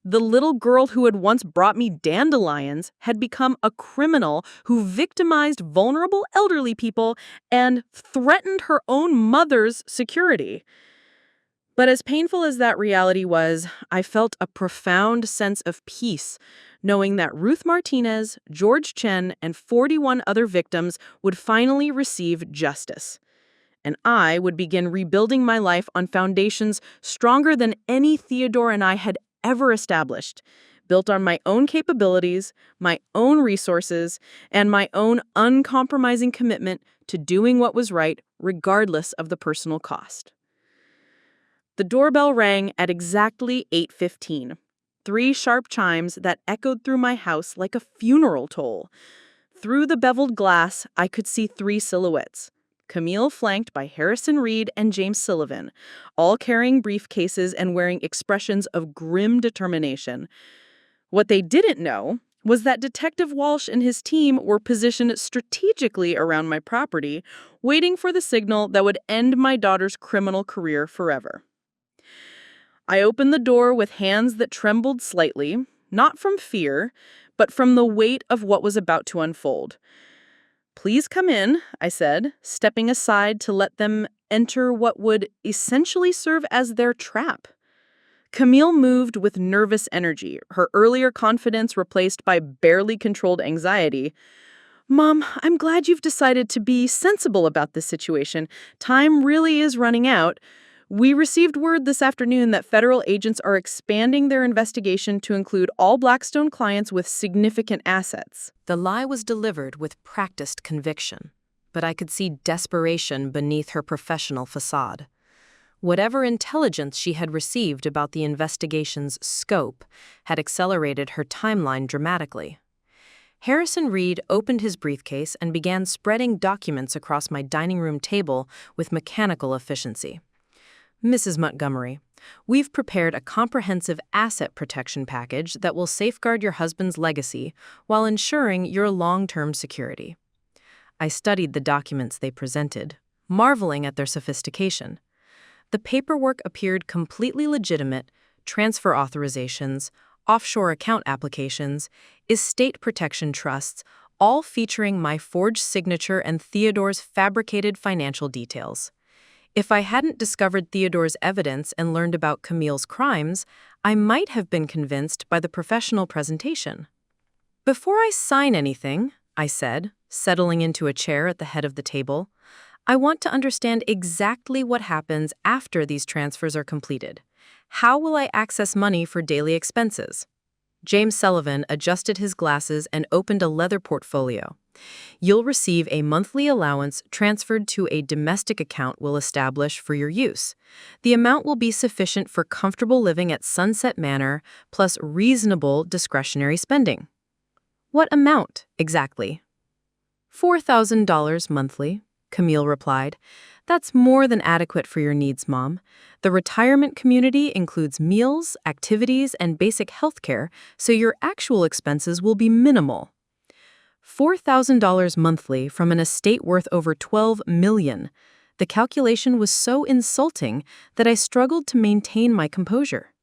The little girl who had once brought me dandelions had become a criminal who victimized vulnerable elderly people and threatened her own mother's security. But as painful as that reality was, I felt a profound sense of peace, knowing that Ruth Martinez, George Chen, and 41 other victims would finally receive justice. And I would begin rebuilding my life on foundations stronger than any Theodore and I had ever established, built on my own capabilities, my own resources, and my own uncompromising commitment to doing what was right, regardless of the personal cost. The doorbell rang at exactly 8:15, 3 sharp chimes that echoed through my house like a funeral toll. Through the beveled glass, I could see 3 silhouettes. Camille flanked by Harrison Reed and James Sullivan, all carrying briefcases and wearing expressions of grim determination. What they didn't know was that Detective Walsh and his team were positioned strategically around my property, waiting for the signal that would end my daughter's criminal career forever. I opened the door with hands that trembled slightly, not from fear, but from the weight of what was about to unfold. "Please come in," I said, stepping aside to let them enter what would essentially serve as their trap. Camille moved with nervous energy, her earlier confidence replaced by barely controlled anxiety. "Mom, I'm glad you've decided to be sensible about this situation. Time really is running out. We received word this afternoon that federal agents are expanding their investigation to include all Blackstone clients with significant assets." The lie was delivered with practiced conviction, but I could see desperation beneath her professional facade. Whatever intelligence she had received about the investigation's scope had accelerated her timeline dramatically. Harrison Reed opened his briefcase and began spreading documents across my dining room table with mechanical efficiency. "Mrs. Montgomery, we've prepared a comprehensive asset protection package that will safeguard your husband's legacy while ensuring your long-term security." I studied the documents they presented, marveling at their sophistication. The paperwork appeared completely legitimate: transfer authorizations, offshore account applications, estate protection trusts, all featuring my forged signature and Theodore's fabricated financial details. If I hadn't discovered Theodore's evidence and learned about Camille's crimes, I might have been convinced by the professional presentation. "Before I sign anything," I said, settling into a chair at the head of the table, "I want to understand exactly what happens after these transfers are completed. How will I access money for daily expenses?" James Sullivan adjusted his glasses and opened a leather portfolio. "You'll receive a monthly allowance transferred to a domestic account we'll establish for your use. The amount will be sufficient for comfortable living at Sunset Manor, plus reasonable discretionary spending." "What amount, exactly?" $4,000 monthly, Camille replied. "That's more than adequate for your needs, Mom. The retirement community includes meals, activities, and basic health care, so your actual expenses will be minimal." $4,000 monthly from an estate worth over $12 million. The calculation was so insulting that I struggled to maintain my composure.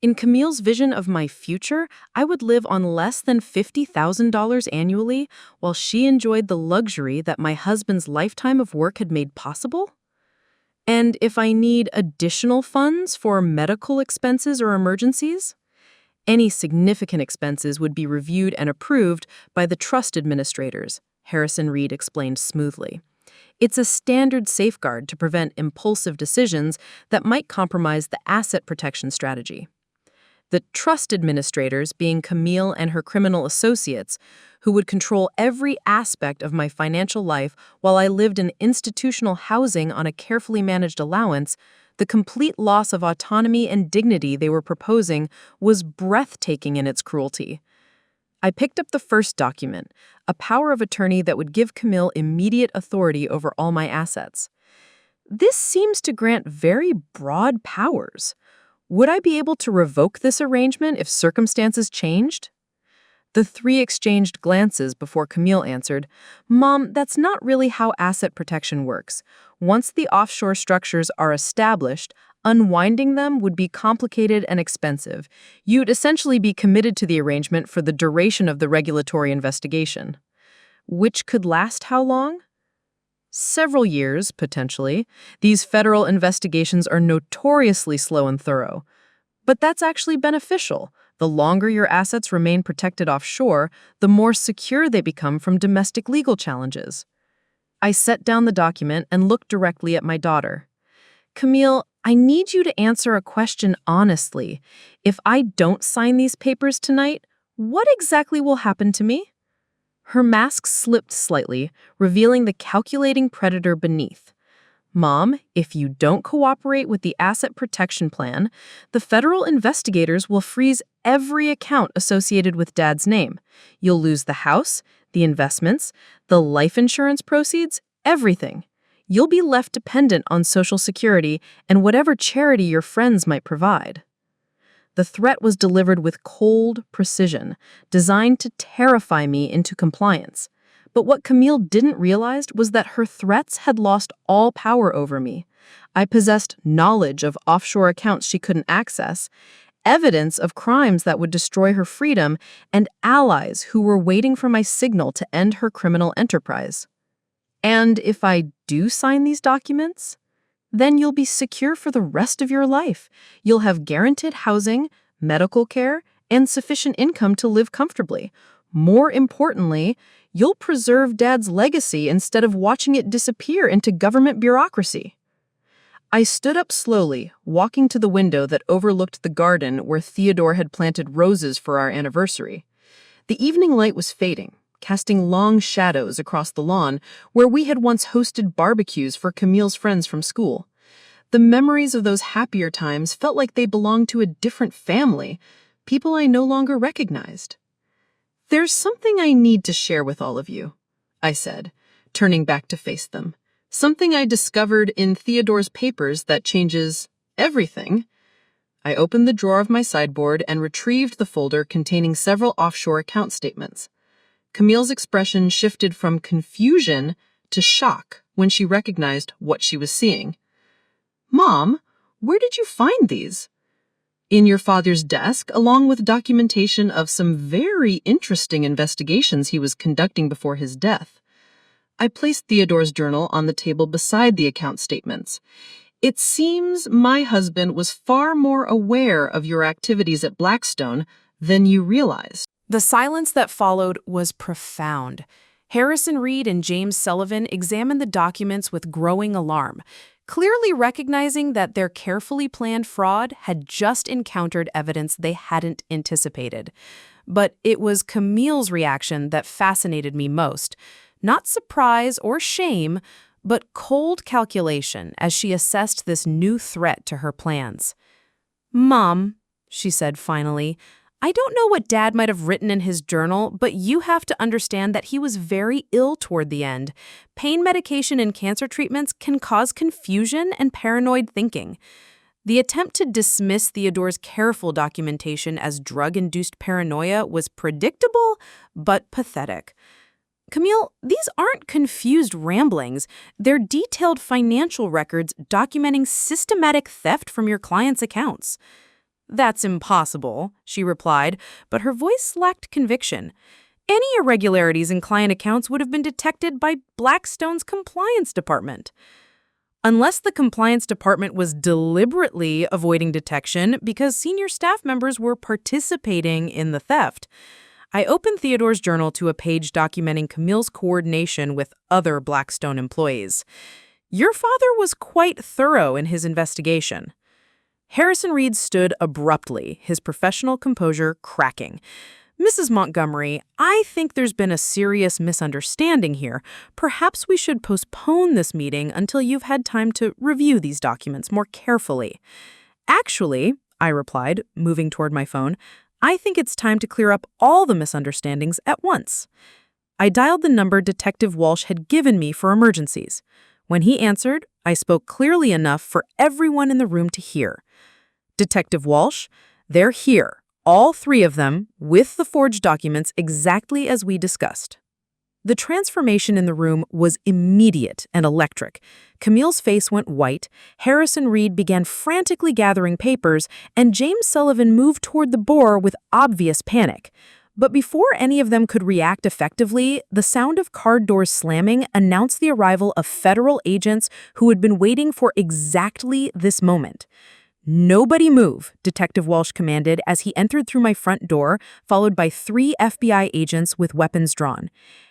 In Camille's vision of my future, I would live on less than $50,000 annually while she enjoyed the luxury that my husband's lifetime of work had made possible? And if I need additional funds for medical expenses or emergencies? Any significant expenses would be reviewed and approved by the trust administrators, Harrison Reed explained smoothly. It's a standard safeguard to prevent impulsive decisions that might compromise the asset protection strategy. The trust administrators being Camille and her criminal associates, who would control every aspect of my financial life while I lived in institutional housing on a carefully managed allowance. The complete loss of autonomy and dignity they were proposing was breathtaking in its cruelty. I picked up the first document, a power of attorney that would give Camille immediate authority over all my assets. This seems to grant very broad powers. Would I be able to revoke this arrangement if circumstances changed? The three exchanged glances before Camille answered, "Mom, that's not really how asset protection works. Once the offshore structures are established, unwinding them would be complicated and expensive. You'd essentially be committed to the arrangement for the duration of the regulatory investigation." Which could last how long? Several years, potentially. These federal investigations are notoriously slow and thorough. But that's actually beneficial. The longer your assets remain protected offshore, the more secure they become from domestic legal challenges. I set down the document and looked directly at my daughter. "Camille, I need you to answer a question honestly. If I don't sign these papers tonight, what exactly will happen to me?" Her mask slipped slightly, revealing the calculating predator beneath. "Mom, if you don't cooperate with the asset protection plan, the federal investigators will freeze every account associated with Dad's name. You'll lose the house, the investments, the life insurance proceeds, everything. You'll be left dependent on Social Security and whatever charity your friends might provide." The threat was delivered with cold precision, designed to terrify me into compliance. But what Camille didn't realize was that her threats had lost all power over me. I possessed knowledge of offshore accounts she couldn't access, evidence of crimes that would destroy her freedom, and allies who were waiting for my signal to end her criminal enterprise. "And if I do sign these documents, then you'll be secure for the rest of your life. You'll have guaranteed housing, medical care, and sufficient income to live comfortably. More importantly, you'll preserve Dad's legacy instead of watching it disappear into government bureaucracy." I stood up slowly, walking to the window that overlooked the garden where Theodore had planted roses for our anniversary. The evening light was fading, casting long shadows across the lawn where we had once hosted barbecues for Camille's friends from school. The memories of those happier times felt like they belonged to a different family, people I no longer recognized. "There's something I need to share with all of you," I said, turning back to face them. "Something I discovered in Theodore's papers that changes everything." I opened the drawer of my sideboard and retrieved the folder containing several offshore account statements. Camille's expression shifted from confusion to shock when she recognized what she was seeing. "Mom, where did you find these?" "In your father's desk, along with documentation of some very interesting investigations he was conducting before his death." I placed Theodore's journal on the table beside the account statements. "It seems my husband was far more aware of your activities at Blackstone than you realized." The silence that followed was profound. Harrison Reed and James Sullivan examined the documents with growing alarm, clearly recognizing that their carefully planned fraud had just encountered evidence they hadn't anticipated. But it was Camille's reaction that fascinated me most. Not surprise or shame, but cold calculation as she assessed this new threat to her plans. "Mom," she said finally, "I don't know what Dad might have written in his journal, but you have to understand that he was very ill toward the end. Pain medication and cancer treatments can cause confusion and paranoid thinking." The attempt to dismiss Theodore's careful documentation as drug-induced paranoia was predictable but pathetic. "Camille, these aren't confused ramblings. They're detailed financial records documenting systematic theft from your clients' accounts." "That's impossible," she replied, but her voice lacked conviction. "Any irregularities in client accounts would have been detected by Blackstone's compliance department." unless the compliance department was deliberately avoiding detection because senior staff members were participating in the theft. I opened Theodore's journal to a page documenting Camille's coordination with other Blackstone employees. Your father was quite thorough in his investigation. Harrison Reed stood abruptly, his professional composure cracking. Mrs. Montgomery, I think there's been a serious misunderstanding here. Perhaps we should postpone this meeting until you've had time to review these documents more carefully. Actually, I replied, moving toward my phone, I think it's time to clear up all the misunderstandings at once. I dialed the number Detective Walsh had given me for emergencies. When he answered, I spoke clearly enough for everyone in the room to hear. Detective Walsh, they're here. All three of them, with the forged documents exactly as we discussed. The transformation in the room was immediate and electric. Camille's face went white, Harrison Reed began frantically gathering papers, and James Sullivan moved toward the bore with obvious panic. But before any of them could react effectively, the sound of car doors slamming announced the arrival of federal agents who had been waiting for exactly this moment. "Nobody move," Detective Walsh commanded as he entered through my front door, followed by 3 FBI agents with weapons drawn.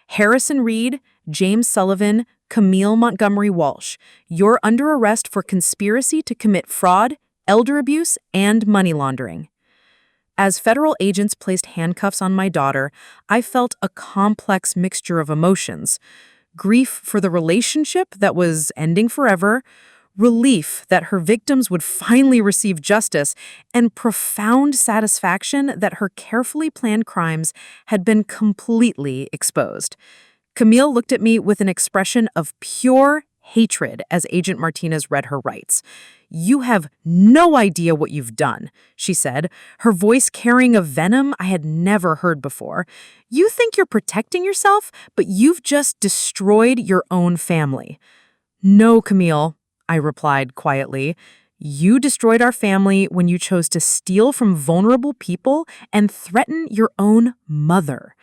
"Harrison Reed, James Sullivan, Camille Montgomery Walsh, you're under arrest for conspiracy to commit fraud, elder abuse, and money laundering." As federal agents placed handcuffs on my daughter, I felt a complex mixture of emotions. Grief for the relationship that was ending forever, relief that her victims would finally receive justice, and profound satisfaction that her carefully planned crimes had been completely exposed. Camille looked at me with an expression of pure hatred as Agent Martinez read her rights. "You have no idea what you've done," she said, her voice carrying a venom I had never heard before. "You think you're protecting yourself, but you've just destroyed your own family." "No, Camille," I replied quietly. "You destroyed our family when you chose to steal from vulnerable people and threaten your own mother.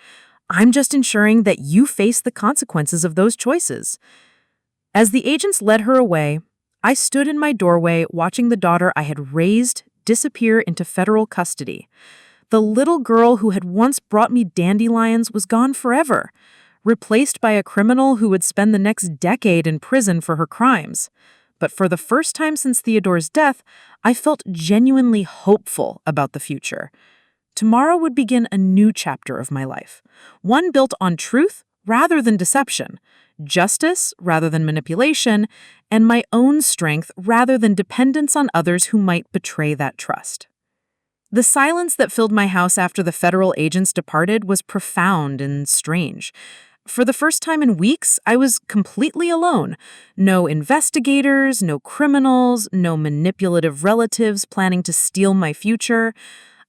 I'm just ensuring that you face the consequences of those choices." As the agents led her away, I stood in my doorway watching the daughter I had raised disappear into federal custody. The little girl who had once brought me dandelions was gone forever, replaced by a criminal who would spend the next decade in prison for her crimes. But for the first time since Theodore's death, I felt genuinely hopeful about the future. Tomorrow would begin a new chapter of my life, one built on truth rather than deception, justice rather than manipulation, and my own strength rather than dependence on others who might betray that trust. The silence that filled my house after the federal agents departed was profound and strange. For the first time in weeks, I was completely alone. No investigators, no criminals, no manipulative relatives planning to steal my future.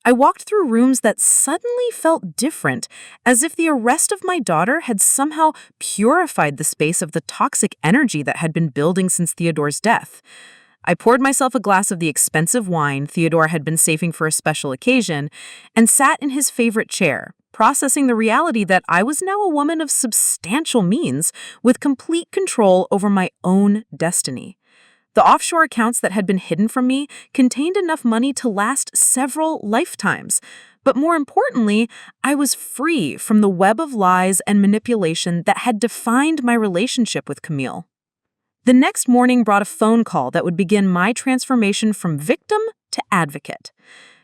I walked through rooms that suddenly felt different, as if the arrest of my daughter had somehow purified the space of the toxic energy that had been building since Theodore's death. I poured myself a glass of the expensive wine Theodore had been saving for a special occasion and sat in his favorite chair, processing the reality that I was now a woman of substantial means with complete control over my own destiny. The offshore accounts that had been hidden from me contained enough money to last several lifetimes. But more importantly, I was free from the web of lies and manipulation that had defined my relationship with Camille. The next morning brought a phone call that would begin my transformation from victim to advocate.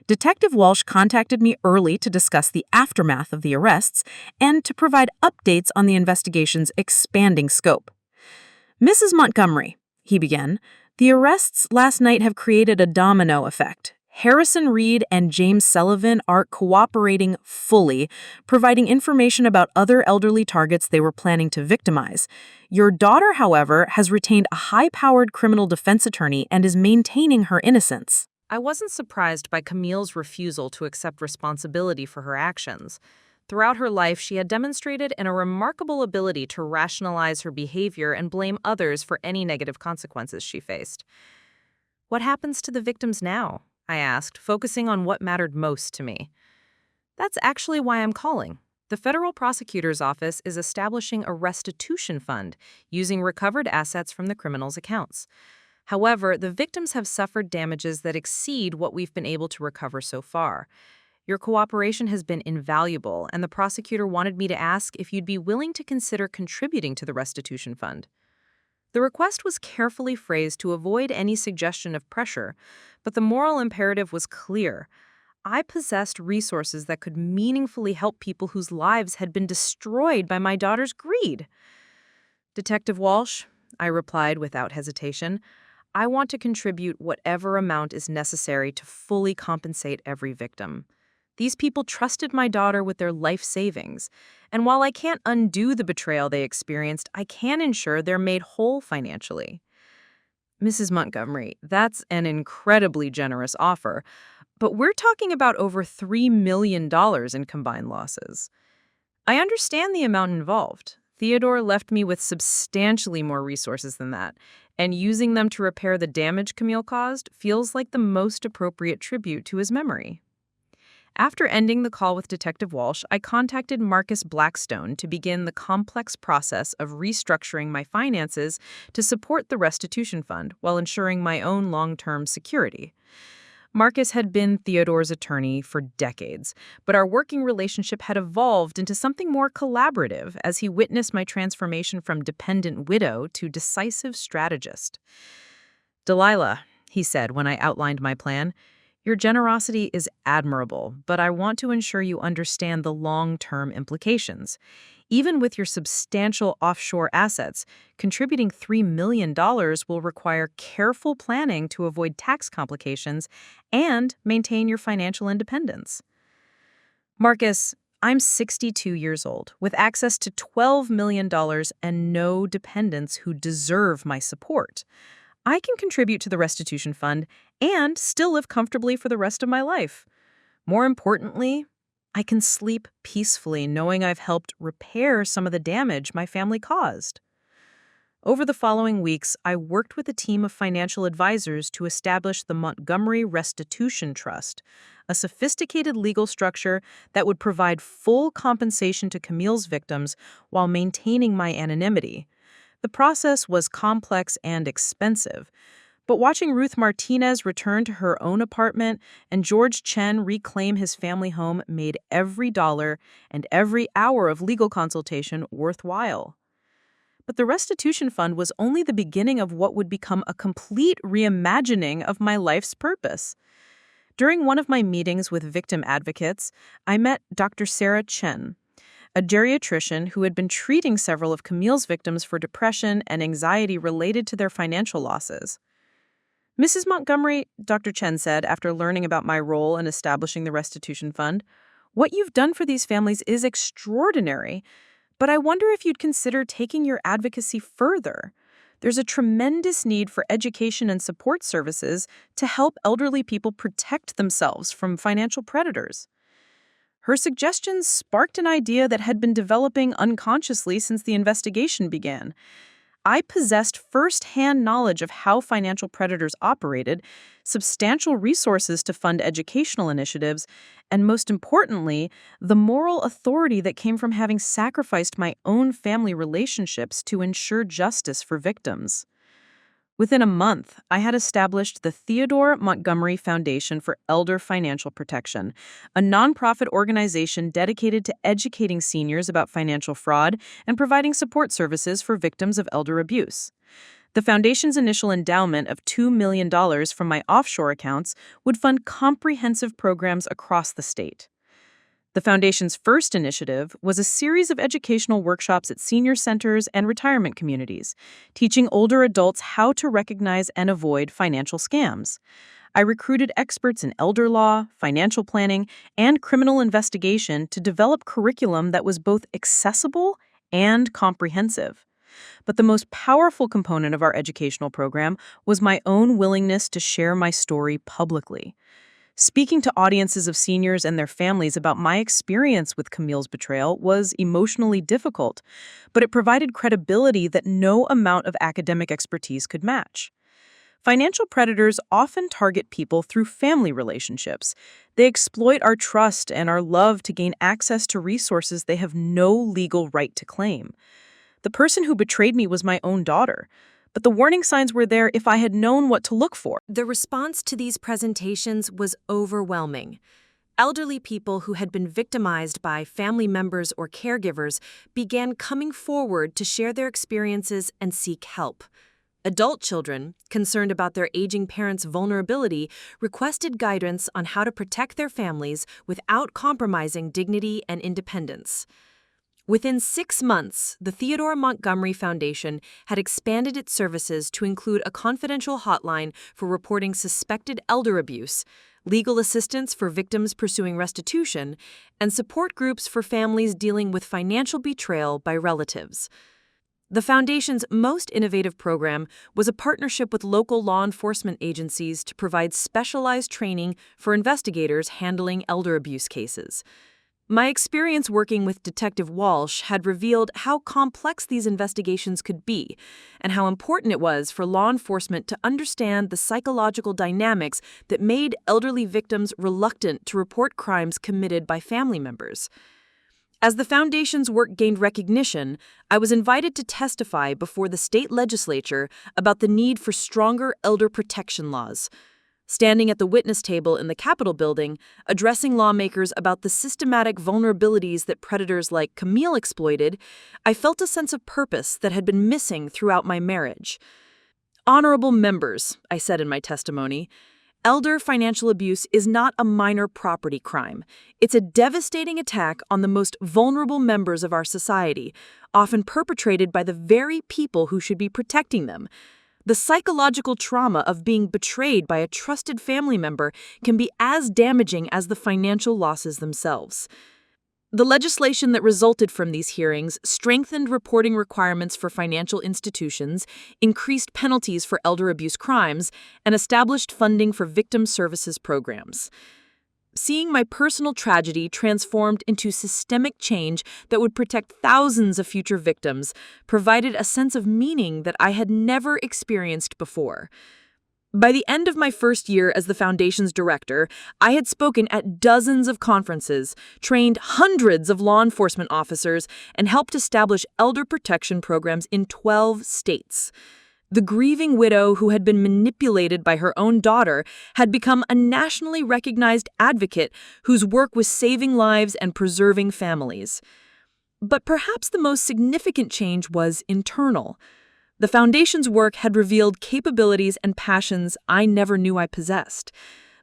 Detective Walsh contacted me early to discuss the aftermath of the arrests and to provide updates on the investigation's expanding scope. "Mrs. Montgomery," he began, "the arrests last night have created a domino effect. Harrison Reed and James Sullivan are cooperating fully, providing information about other elderly targets they were planning to victimize. Your daughter, however, has retained a high-powered criminal defense attorney and is maintaining her innocence." I wasn't surprised by Camille's refusal to accept responsibility for her actions. Throughout her life, she had demonstrated a remarkable ability to rationalize her behavior and blame others for any negative consequences she faced. "What happens to the victims now?" I asked, focusing on what mattered most to me. "That's actually why I'm calling. The federal prosecutor's office is establishing a restitution fund using recovered assets from the criminal's accounts. However, the victims have suffered damages that exceed what we've been able to recover so far. Your cooperation has been invaluable, and the prosecutor wanted me to ask if you'd be willing to consider contributing to the restitution fund. The request was carefully phrased to avoid any suggestion of pressure, but the moral imperative was clear. I possessed resources that could meaningfully help people whose lives had been destroyed by my daughter's greed. Detective Walsh, I replied without hesitation, I want to contribute whatever amount is necessary to fully compensate every victim. These people trusted my daughter with their life savings, and while I can't undo the betrayal they experienced, I can ensure they're made whole financially. Mrs. Montgomery, that's an incredibly generous offer, but we're talking about over $3 million in combined losses. I understand the amount involved. Theodore left me with substantially more resources than that, and using them to repair the damage Camille caused feels like the most appropriate tribute to his memory. After ending the call with Detective Walsh, I contacted Marcus Blackstone to begin the complex process of restructuring my finances to support the restitution fund while ensuring my own long-term security. Marcus had been Theodore's attorney for decades, but our working relationship had evolved into something more collaborative as he witnessed my transformation from dependent widow to decisive strategist. "Delilah," he said when I outlined my plan, "your generosity is admirable, but I want to ensure you understand the long-term implications. Even with your substantial offshore assets, contributing $3 million will require careful planning to avoid tax complications and maintain your financial independence." Marcus, I'm 62 years old, with access to $12 million and no dependents who deserve my support. I can contribute to the restitution fund and still live comfortably for the rest of my life. More importantly, I can sleep peacefully knowing I've helped repair some of the damage my family caused. Over the following weeks, I worked with a team of financial advisors to establish the Montgomery Restitution Trust, a sophisticated legal structure that would provide full compensation to Camille's victims while maintaining my anonymity. The process was complex and expensive, but watching Ruth Martinez return to her own apartment and George Chen reclaim his family home made every dollar and every hour of legal consultation worthwhile. But the restitution fund was only the beginning of what would become a complete reimagining of my life's purpose. During one of my meetings with victim advocates, I met Dr. Sarah Chen, a geriatrician who had been treating several of Camille's victims for depression and anxiety related to their financial losses. "Mrs. Montgomery," Dr. Chen said after learning about my role in establishing the restitution fund, "what you've done for these families is extraordinary, but I wonder if you'd consider taking your advocacy further. There's a tremendous need for education and support services to help elderly people protect themselves from financial predators." Her suggestions sparked an idea that had been developing unconsciously since the investigation began. I possessed first-hand knowledge of how financial predators operated, substantial resources to fund educational initiatives, and most importantly, the moral authority that came from having sacrificed my own family relationships to ensure justice for victims. Within a month, I had established the Theodore Montgomery Foundation for Elder Financial Protection, a nonprofit organization dedicated to educating seniors about financial fraud and providing support services for victims of elder abuse. The foundation's initial endowment of $2 million from my offshore accounts would fund comprehensive programs across the state. The foundation's first initiative was a series of educational workshops at senior centers and retirement communities, teaching older adults how to recognize and avoid financial scams. I recruited experts in elder law, financial planning, and criminal investigation to develop curriculum that was both accessible and comprehensive. But the most powerful component of our educational program was my own willingness to share my story publicly. Speaking to audiences of seniors and their families about my experience with Camille's betrayal was emotionally difficult, but it provided credibility that no amount of academic expertise could match. Financial predators often target people through family relationships. They exploit our trust and our love to gain access to resources they have no legal right to claim. The person who betrayed me was my own daughter, but the warning signs were there if I had known what to look for. The response to these presentations was overwhelming. Elderly people who had been victimized by family members or caregivers began coming forward to share their experiences and seek help. Adult children, concerned about their aging parents' vulnerability, requested guidance on how to protect their families without compromising dignity and independence. Within 6 months, the Theodore Montgomery Foundation had expanded its services to include a confidential hotline for reporting suspected elder abuse, legal assistance for victims pursuing restitution, and support groups for families dealing with financial betrayal by relatives. The Foundation's most innovative program was a partnership with local law enforcement agencies to provide specialized training for investigators handling elder abuse cases. My experience working with Detective Walsh had revealed how complex these investigations could be, and how important it was for law enforcement to understand the psychological dynamics that made elderly victims reluctant to report crimes committed by family members. As the Foundation's work gained recognition, I was invited to testify before the state legislature about the need for stronger elder protection laws. Standing at the witness table in the Capitol building, addressing lawmakers about the systematic vulnerabilities that predators like Camille exploited, I felt a sense of purpose that had been missing throughout my marriage. Honorable members, I said in my testimony, elder financial abuse is not a minor property crime. It's a devastating attack on the most vulnerable members of our society, often perpetrated by the very people who should be protecting them. The psychological trauma of being betrayed by a trusted family member can be as damaging as the financial losses themselves. The legislation that resulted from these hearings strengthened reporting requirements for financial institutions, increased penalties for elder abuse crimes, and established funding for victim services programs. Seeing my personal tragedy transformed into systemic change that would protect thousands of future victims provided a sense of meaning that I had never experienced before. By the end of my first year as the Foundation's director, I had spoken at dozens of conferences, trained hundreds of law enforcement officers, and helped establish elder protection programs in 12 states. The grieving widow who had been manipulated by her own daughter had become a nationally recognized advocate whose work was saving lives and preserving families. But perhaps the most significant change was internal. The Foundation's work had revealed capabilities and passions I never knew I possessed.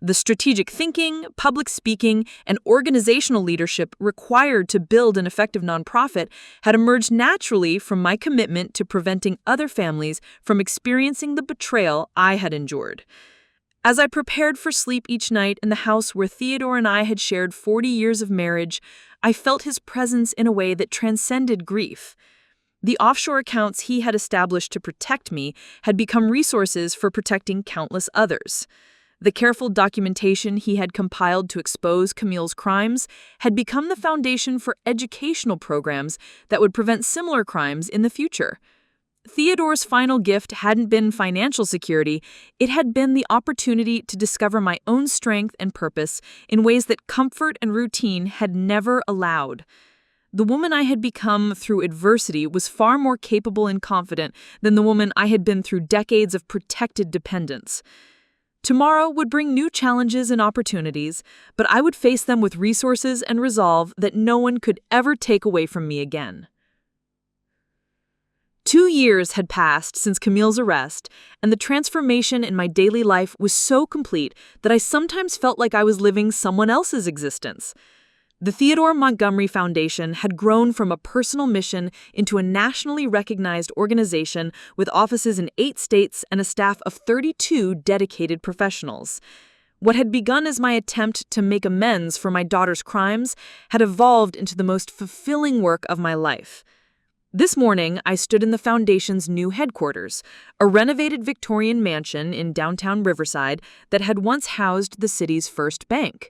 The strategic thinking, public speaking, and organizational leadership required to build an effective nonprofit had emerged naturally from my commitment to preventing other families from experiencing the betrayal I had endured. As I prepared for sleep each night in the house where Theodore and I had shared 40 years of marriage, I felt his presence in a way that transcended grief. The offshore accounts he had established to protect me had become resources for protecting countless others. The careful documentation he had compiled to expose Camille's crimes had become the foundation for educational programs that would prevent similar crimes in the future. Theodore's final gift hadn't been financial security, it had been the opportunity to discover my own strength and purpose in ways that comfort and routine had never allowed. The woman I had become through adversity was far more capable and confident than the woman I had been through decades of protected dependence. Tomorrow would bring new challenges and opportunities, but I would face them with resources and resolve that no one could ever take away from me again. 2 years had passed since Camille's arrest, and the transformation in my daily life was so complete that I sometimes felt like I was living someone else's existence. The Theodore Montgomery Foundation had grown from a personal mission into a nationally recognized organization with offices in 8 states and a staff of 32 dedicated professionals. What had begun as my attempt to make amends for my daughter's crimes had evolved into the most fulfilling work of my life. This morning, I stood in the Foundation's new headquarters, a renovated Victorian mansion in downtown Riverside that had once housed the city's first bank.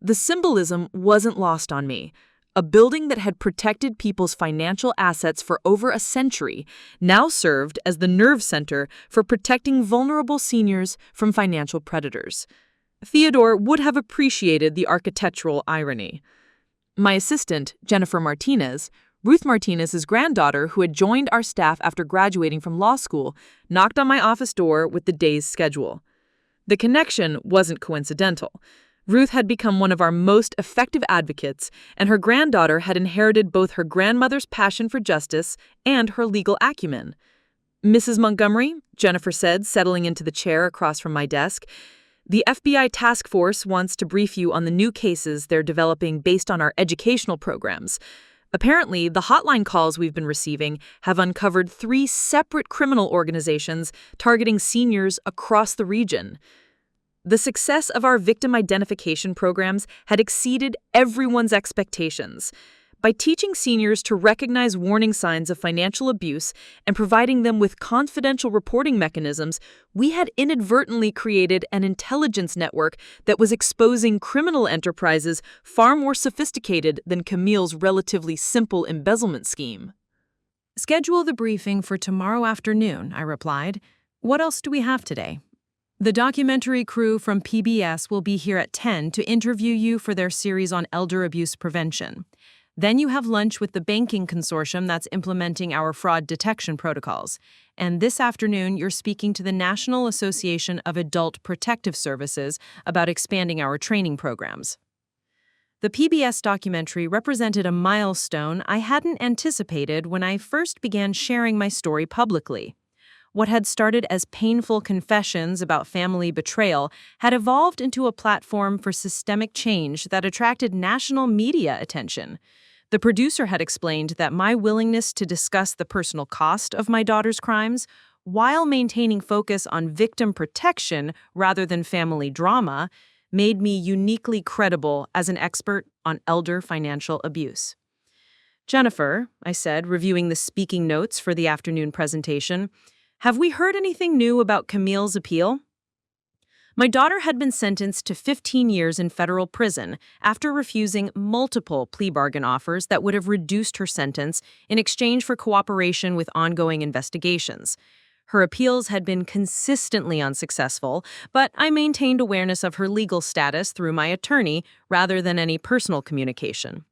The symbolism wasn't lost on me. A building that had protected people's financial assets for over a century now served as the nerve center for protecting vulnerable seniors from financial predators. Theodore would have appreciated the architectural irony. My assistant, Jennifer Martinez, Ruth Martinez's granddaughter who had joined our staff after graduating from law school, knocked on my office door with the day's schedule. The connection wasn't coincidental. Ruth had become one of our most effective advocates, and her granddaughter had inherited both her grandmother's passion for justice and her legal acumen. "Mrs. Montgomery," Jennifer said, settling into the chair across from my desk, "the FBI task force wants to brief you on the new cases they're developing based on our educational programs. Apparently, the hotline calls we've been receiving have uncovered 3 separate criminal organizations targeting seniors across the region. The success of our victim identification programs had exceeded everyone's expectations. By teaching seniors to recognize warning signs of financial abuse and providing them with confidential reporting mechanisms, we had inadvertently created an intelligence network that was exposing criminal enterprises far more sophisticated than Camille's relatively simple embezzlement scheme." Schedule the briefing for tomorrow afternoon, I replied. What else do we have today? The documentary crew from PBS will be here at 10 to interview you for their series on elder abuse prevention. Then you have lunch with the banking consortium that's implementing our fraud detection protocols. And this afternoon, you're speaking to the National Association of Adult Protective Services about expanding our training programs. The PBS documentary represented a milestone I hadn't anticipated when I first began sharing my story publicly. What had started as painful confessions about family betrayal had evolved into a platform for systemic change that attracted national media attention. The producer had explained that my willingness to discuss the personal cost of my daughter's crimes, while maintaining focus on victim protection rather than family drama, made me uniquely credible as an expert on elder financial abuse. "Jennifer," I said, reviewing the speaking notes for the afternoon presentation, "have we heard anything new about Camille's appeal?" My daughter had been sentenced to 15 years in federal prison after refusing multiple plea bargain offers that would have reduced her sentence in exchange for cooperation with ongoing investigations. Her appeals had been consistently unsuccessful, but I maintained awareness of her legal status through my attorney rather than any personal communication.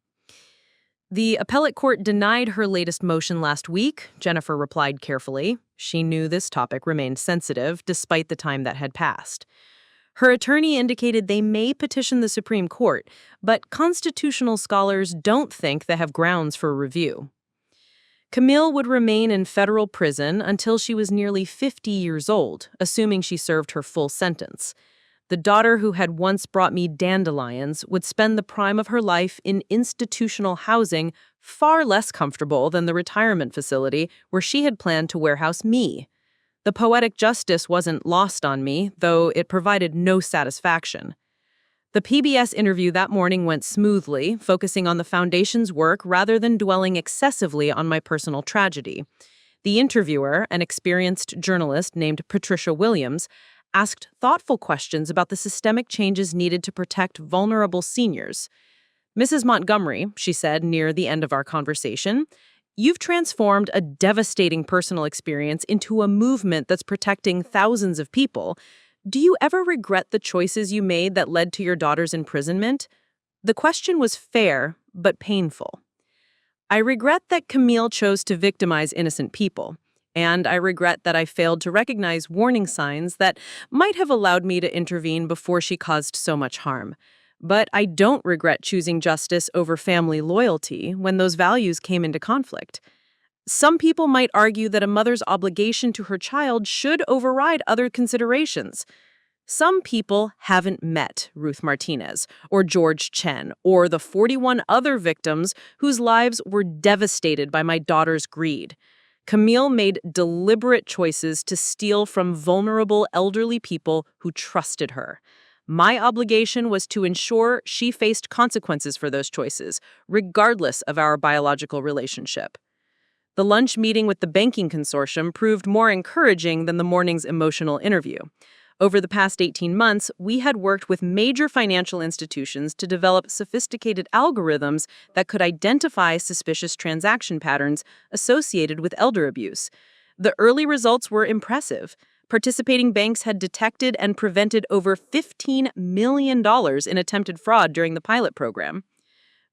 "The appellate court denied her latest motion last week," Jennifer replied carefully. She knew this topic remained sensitive despite the time that had passed. Her attorney indicated they may petition the Supreme Court, but constitutional scholars don't think they have grounds for review. Camille would remain in federal prison until she was nearly 50 years old, assuming she served her full sentence. The daughter who had once brought me dandelions would spend the prime of her life in institutional housing far less comfortable than the retirement facility where she had planned to warehouse me. The poetic justice wasn't lost on me, though it provided no satisfaction. The PBS interview that morning went smoothly, focusing on the foundation's work rather than dwelling excessively on my personal tragedy. The interviewer, an experienced journalist named Patricia Williams, asked thoughtful questions about the systemic changes needed to protect vulnerable seniors. "Mrs. Montgomery," she said near the end of our conversation, "you've transformed a devastating personal experience into a movement that's protecting thousands of people. Do you ever regret the choices you made that led to your daughter's imprisonment?" The question was fair, but painful. "I regret that Camille chose to victimize innocent people, and I regret that I failed to recognize warning signs that might have allowed me to intervene before she caused so much harm. But I don't regret choosing justice over family loyalty when those values came into conflict. Some people might argue that a mother's obligation to her child should override other considerations. Some people haven't met Ruth Martinez or George Chen or the 41 other victims whose lives were devastated by my daughter's greed. Camille made deliberate choices to steal from vulnerable elderly people who trusted her. My obligation was to ensure she faced consequences for those choices, regardless of our biological relationship. The lunch meeting with the banking consortium proved more encouraging than the morning's emotional interview. Over the past 18 months, we had worked with major financial institutions to develop sophisticated algorithms that could identify suspicious transaction patterns associated with elder abuse. The early results were impressive. Participating banks had detected and prevented over $15 million in attempted fraud during the pilot program.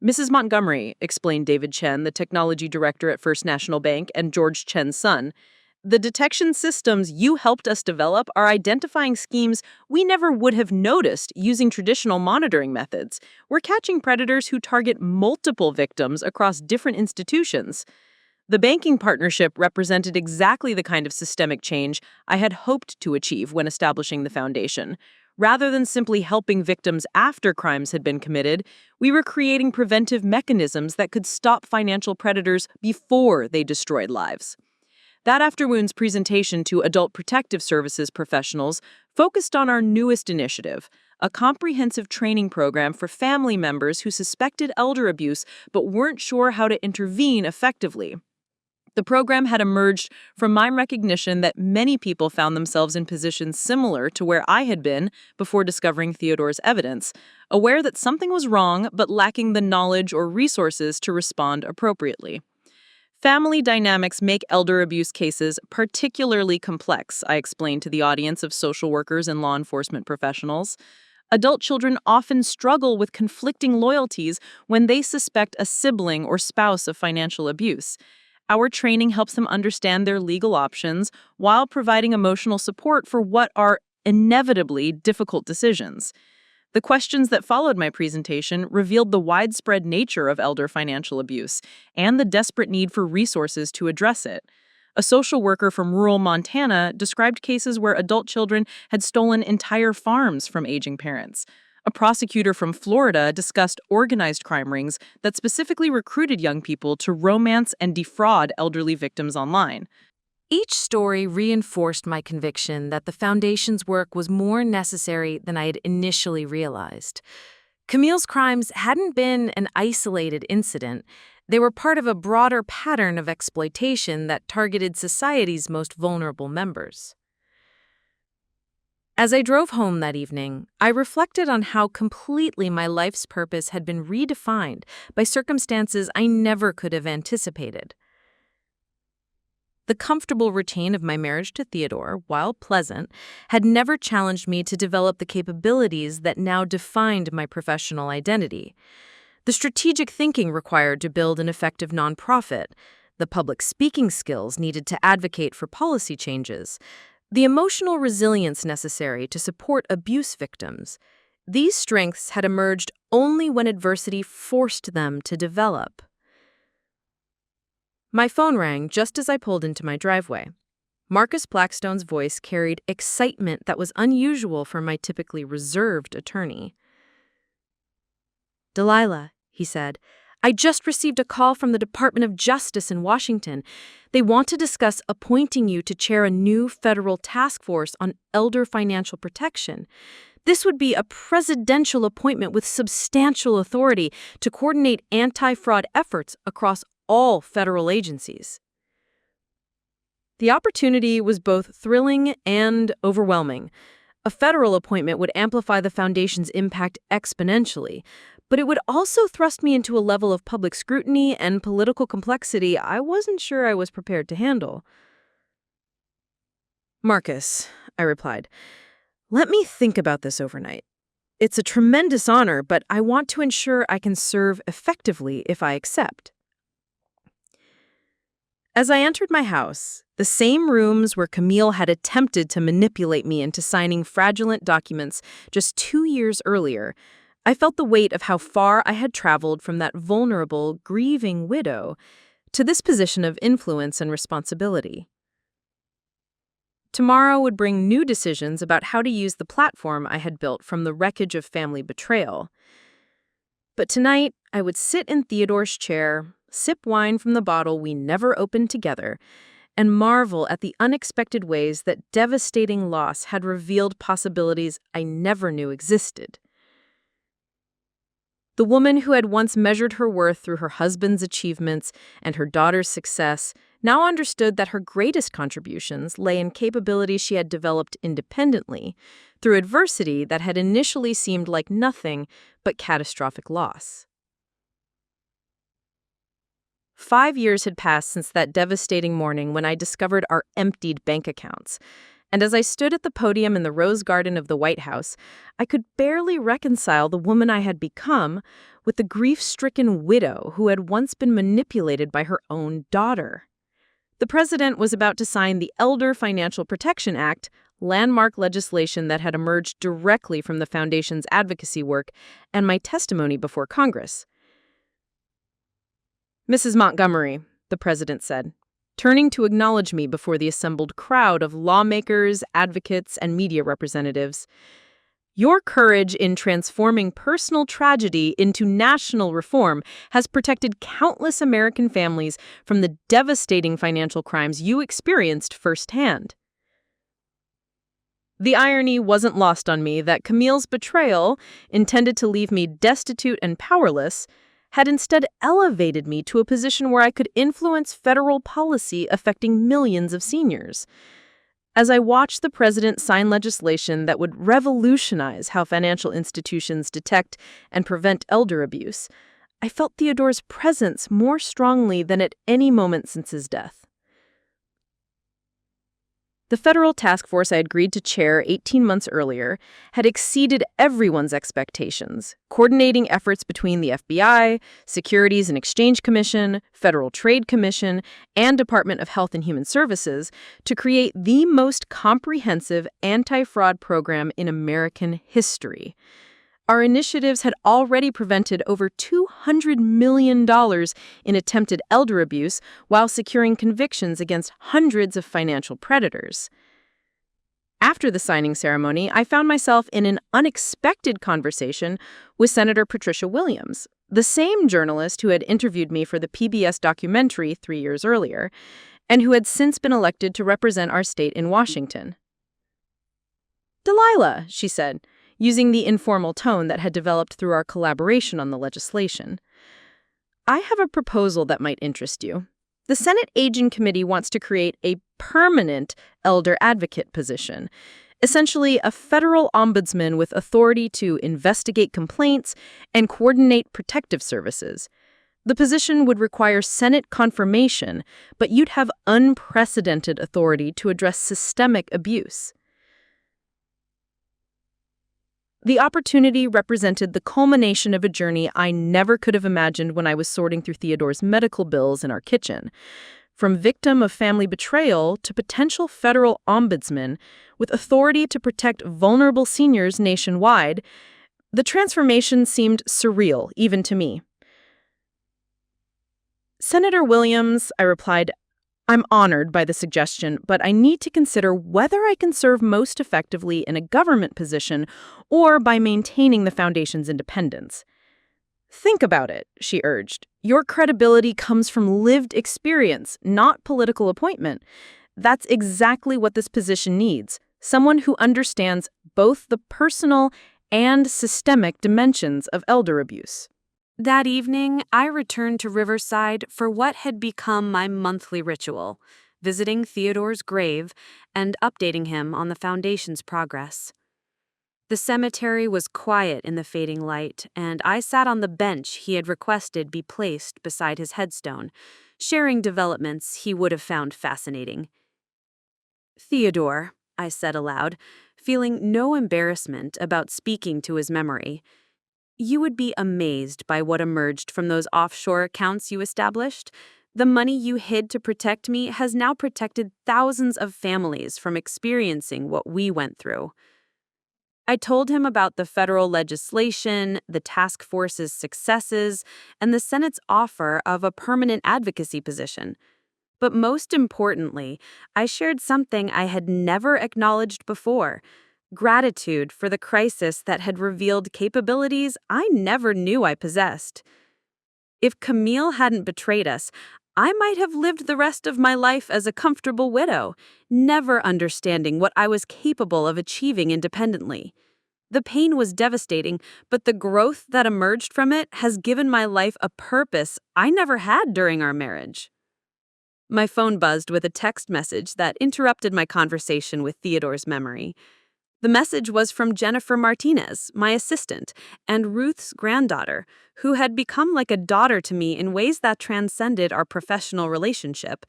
Mrs. Montgomery, explained David Chen, the technology director at First National Bank and George Chen's son, the detection systems you helped us develop are identifying schemes we never would have noticed using traditional monitoring methods. We're catching predators who target multiple victims across different institutions. The banking partnership represented exactly the kind of systemic change I had hoped to achieve when establishing the foundation. Rather than simply helping victims after crimes had been committed, we were creating preventive mechanisms that could stop financial predators before they destroyed lives. That afternoon's presentation to Adult Protective Services professionals focused on our newest initiative, a comprehensive training program for family members who suspected elder abuse but weren't sure how to intervene effectively. The program had emerged from my recognition that many people found themselves in positions similar to where I had been before discovering Theodore's evidence, aware that something was wrong but lacking the knowledge or resources to respond appropriately. Family dynamics make elder abuse cases particularly complex, I explained to the audience of social workers and law enforcement professionals. Adult children often struggle with conflicting loyalties when they suspect a sibling or spouse of financial abuse. Our training helps them understand their legal options while providing emotional support for what are inevitably difficult decisions. The questions that followed my presentation revealed the widespread nature of elder financial abuse and the desperate need for resources to address it. A social worker from rural Montana described cases where adult children had stolen entire farms from aging parents. A prosecutor from Florida discussed organized crime rings that specifically recruited young people to romance and defraud elderly victims online. Each story reinforced my conviction that the Foundation's work was more necessary than I had initially realized. Camille's crimes hadn't been an isolated incident. They were part of a broader pattern of exploitation that targeted society's most vulnerable members. As I drove home that evening, I reflected on how completely my life's purpose had been redefined by circumstances I never could have anticipated. The comfortable routine of my marriage to Theodore, while pleasant, had never challenged me to develop the capabilities that now defined my professional identity. The strategic thinking required to build an effective nonprofit, the public speaking skills needed to advocate for policy changes, the emotional resilience necessary to support abuse victims. These strengths had emerged only when adversity forced them to develop. My phone rang just as I pulled into my driveway. Marcus Blackstone's voice carried excitement that was unusual for my typically reserved attorney. "Delilah," he said, "I just received a call from the Department of Justice in Washington. They want to discuss appointing you to chair a new federal task force on elder financial protection. This would be a presidential appointment with substantial authority to coordinate anti-fraud efforts across all federal agencies." The opportunity was both thrilling and overwhelming. A federal appointment would amplify the Foundation's impact exponentially, but it would also thrust me into a level of public scrutiny and political complexity I wasn't sure I was prepared to handle. "Marcus," I replied, "let me think about this overnight. It's a tremendous honor, but I want to ensure I can serve effectively if I accept." As I entered my house, the same rooms where Camille had attempted to manipulate me into signing fraudulent documents just 2 years earlier, I felt the weight of how far I had traveled from that vulnerable, grieving widow to this position of influence and responsibility. Tomorrow would bring new decisions about how to use the platform I had built from the wreckage of family betrayal. But tonight, I would sit in Theodore's chair, sip wine from the bottle we never opened together, and marvel at the unexpected ways that devastating loss had revealed possibilities I never knew existed. The woman who had once measured her worth through her husband's achievements and her daughter's success now understood that her greatest contributions lay in capabilities she had developed independently through adversity that had initially seemed like nothing but catastrophic loss. 5 years had passed since that devastating morning when I discovered our emptied bank accounts. And as I stood at the podium in the rose garden of the White House, I could barely reconcile the woman I had become with the grief-stricken widow who had once been manipulated by her own daughter. The president was about to sign the Elder Financial Protection Act, landmark legislation that had emerged directly from the foundation's advocacy work and my testimony before Congress. "Mrs. Montgomery," the president said, turning to acknowledge me before the assembled crowd of lawmakers, advocates, and media representatives, "your courage in transforming personal tragedy into national reform has protected countless American families from the devastating financial crimes you experienced firsthand." The irony wasn't lost on me that Camille's betrayal, intended to leave me destitute and powerless, had instead elevated me to a position where I could influence federal policy affecting millions of seniors. As I watched the president sign legislation that would revolutionize how financial institutions detect and prevent elder abuse, I felt Theodore's presence more strongly than at any moment since his death. The federal task force I had agreed to chair 18 months earlier had exceeded everyone's expectations, coordinating efforts between the FBI, Securities and Exchange Commission, Federal Trade Commission, and Department of Health and Human Services to create the most comprehensive anti-fraud program in American history. Our initiatives had already prevented over $200 million in attempted elder abuse while securing convictions against hundreds of financial predators. After the signing ceremony, I found myself in an unexpected conversation with Senator Patricia Williams, the same journalist who had interviewed me for the PBS documentary 3 years earlier, and who had since been elected to represent our state in Washington. "Delilah," she said, using the informal tone that had developed through our collaboration on the legislation, "I have a proposal that might interest you. The Senate Aging Committee wants to create a permanent elder advocate position, essentially a federal ombudsman with authority to investigate complaints and coordinate protective services. The position would require Senate confirmation, but you'd have unprecedented authority to address systemic abuse." The opportunity represented the culmination of a journey I never could have imagined when I was sorting through Theodore's medical bills in our kitchen. From victim of family betrayal to potential federal ombudsman with authority to protect vulnerable seniors nationwide, the transformation seemed surreal, even to me. "Senator Williams," I replied, "I'm honored by the suggestion, but I need to consider whether I can serve most effectively in a government position or by maintaining the foundation's independence." "Think about it," she urged. "Your credibility comes from lived experience, not political appointment. That's exactly what this position needs, someone who understands both the personal and systemic dimensions of elder abuse." That evening, I returned to Riverside for what had become my monthly ritual, visiting Theodore's grave and updating him on the foundation's progress. The cemetery was quiet in the fading light, and I sat on the bench he had requested be placed beside his headstone, sharing developments he would have found fascinating. "Theodore," I said aloud, feeling no embarrassment about speaking to his memory, "you would be amazed by what emerged from those offshore accounts you established. The money you hid to protect me has now protected thousands of families from experiencing what we went through." I told him about the federal legislation, the task force's successes, and the Senate's offer of a permanent advocacy position. But most importantly, I shared something I had never acknowledged before: gratitude for the crisis that had revealed capabilities I never knew I possessed. If Camille hadn't betrayed us, I might have lived the rest of my life as a comfortable widow, never understanding what I was capable of achieving independently. The pain was devastating, but the growth that emerged from it has given my life a purpose I never had during our marriage. My phone buzzed with a text message that interrupted my conversation with Theodore's memory. The message was from Jennifer Martinez, my assistant, and Ruth's granddaughter, who had become like a daughter to me in ways that transcended our professional relationship.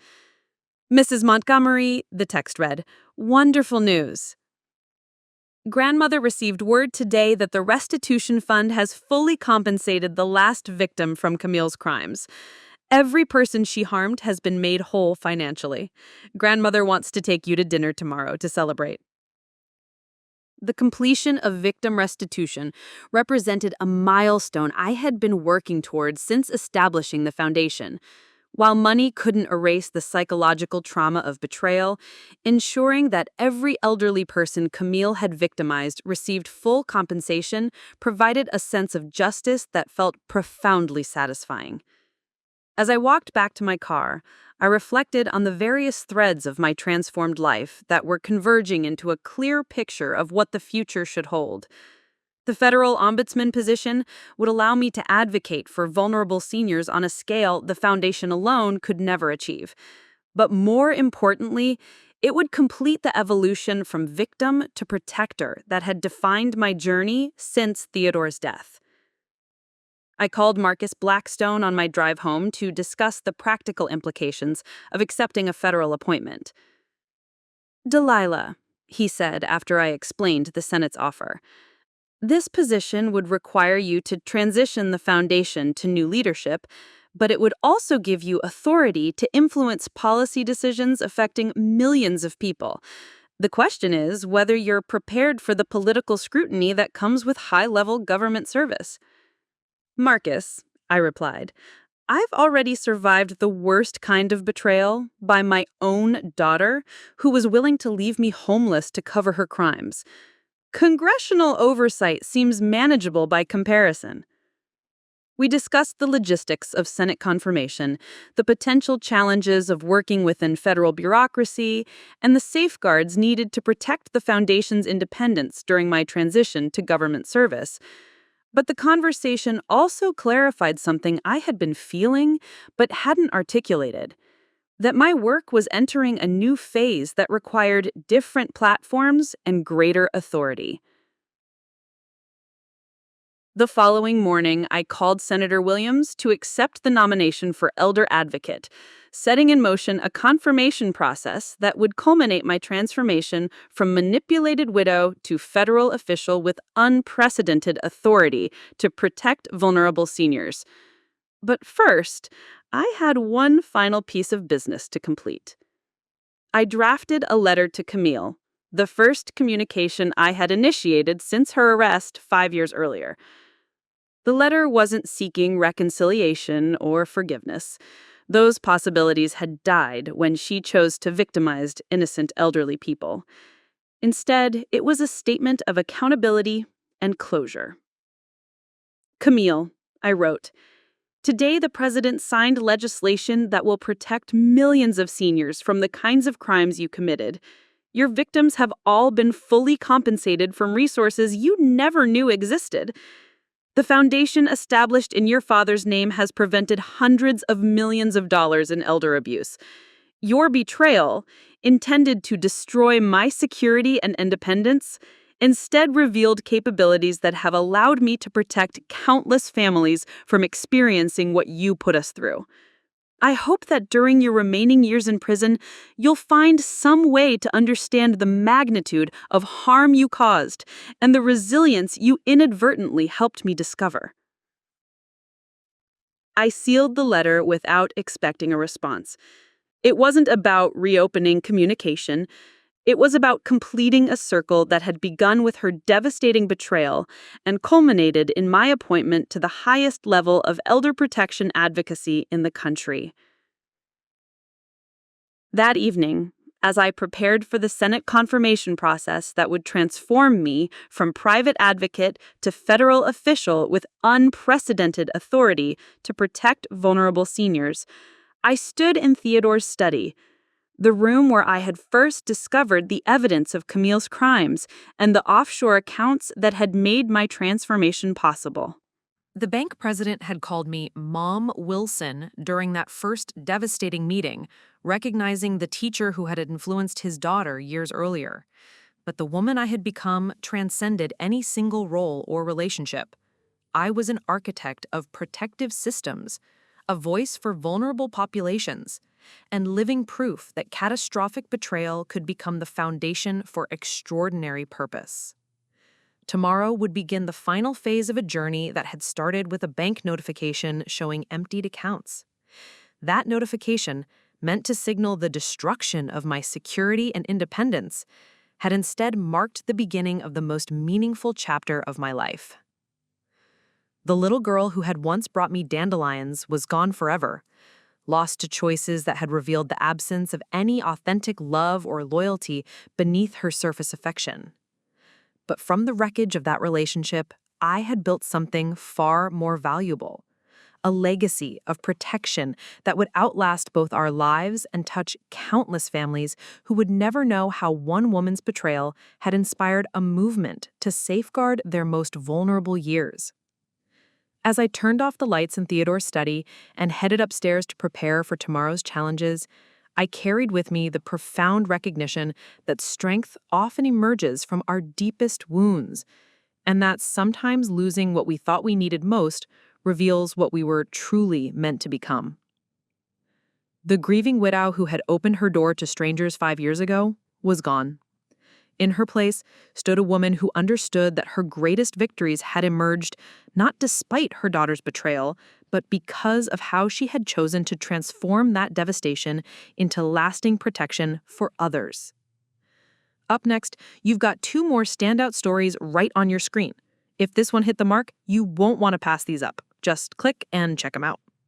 "Mrs. Montgomery," the text read, "wonderful news. Grandmother received word today that the restitution fund has fully compensated the last victim from Camille's crimes. Every person she harmed has been made whole financially. Grandmother wants to take you to dinner tomorrow to celebrate." The completion of victim restitution represented a milestone I had been working towards since establishing the foundation. While money couldn't erase the psychological trauma of betrayal, ensuring that every elderly person Camille had victimized received full compensation provided a sense of justice that felt profoundly satisfying. As I walked back to my car, I reflected on the various threads of my transformed life that were converging into a clear picture of what the future should hold. The federal ombudsman position would allow me to advocate for vulnerable seniors on a scale the foundation alone could never achieve. But more importantly, it would complete the evolution from victim to protector that had defined my journey since Theodore's death. I called Marcus Blackstone on my drive home to discuss the practical implications of accepting a federal appointment. "Delilah," he said after I explained the Senate's offer, "this position would require you to transition the foundation to new leadership, but it would also give you authority to influence policy decisions affecting millions of people. The question is whether you're prepared for the political scrutiny that comes with high-level government service." "Marcus," I replied, "I've already survived the worst kind of betrayal by my own daughter, who was willing to leave me homeless to cover her crimes. Congressional oversight seems manageable by comparison." We discussed the logistics of Senate confirmation, the potential challenges of working within federal bureaucracy, and the safeguards needed to protect the foundation's independence during my transition to government service. But the conversation also clarified something I had been feeling but hadn't articulated: that my work was entering a new phase that required different platforms and greater authority. The following morning, I called Senator Williams to accept the nomination for Elder Advocate, setting in motion a confirmation process that would culminate my transformation from manipulated widow to federal official with unprecedented authority to protect vulnerable seniors. But first, I had one final piece of business to complete. I drafted a letter to Camille, the first communication I had initiated since her arrest 5 years earlier. The letter wasn't seeking reconciliation or forgiveness. Those possibilities had died when she chose to victimize innocent elderly people. Instead, it was a statement of accountability and closure. "Camille," I wrote, "today the president signed legislation that will protect millions of seniors from the kinds of crimes you committed. Your victims have all been fully compensated from resources you never knew existed. The foundation established in your father's name has prevented hundreds of millions of dollars in elder abuse. Your betrayal, intended to destroy my security and independence, instead revealed capabilities that have allowed me to protect countless families from experiencing what you put us through. I hope that during your remaining years in prison, you'll find some way to understand the magnitude of harm you caused and the resilience you inadvertently helped me discover." I sealed the letter without expecting a response. It wasn't about reopening communication. It was about completing a circle that had begun with her devastating betrayal and culminated in my appointment to the highest level of elder protection advocacy in the country. That evening, as I prepared for the Senate confirmation process that would transform me from private advocate to federal official with unprecedented authority to protect vulnerable seniors, I stood in Theodore's study. The room where I had first discovered the evidence of Camille's crimes and the offshore accounts that had made my transformation possible. The bank president had called me Mom Wilson during that first devastating meeting, recognizing the teacher who had influenced his daughter years earlier. But the woman I had become transcended any single role or relationship. I was an architect of protective systems, a voice for vulnerable populations, and living proof that catastrophic betrayal could become the foundation for extraordinary purpose. Tomorrow would begin the final phase of a journey that had started with a bank notification showing emptied accounts. That notification, meant to signal the destruction of my security and independence, had instead marked the beginning of the most meaningful chapter of my life. The little girl who had once brought me dandelions was gone forever, lost to choices that had revealed the absence of any authentic love or loyalty beneath her surface affection. But from the wreckage of that relationship, I had built something far more valuable, a legacy of protection that would outlast both our lives and touch countless families who would never know how one woman's betrayal had inspired a movement to safeguard their most vulnerable years. As I turned off the lights in Theodore's study and headed upstairs to prepare for tomorrow's challenges, I carried with me the profound recognition that strength often emerges from our deepest wounds, and that sometimes losing what we thought we needed most reveals what we were truly meant to become. The grieving widow who had opened her door to strangers 5 years ago was gone. In her place stood a woman who understood that her greatest victories had emerged not despite her daughter's betrayal, but because of how she had chosen to transform that devastation into lasting protection for others. Up next, you've got 2 more standout stories right on your screen. If this one hit the mark, you won't want to pass these up. Just click and check them out.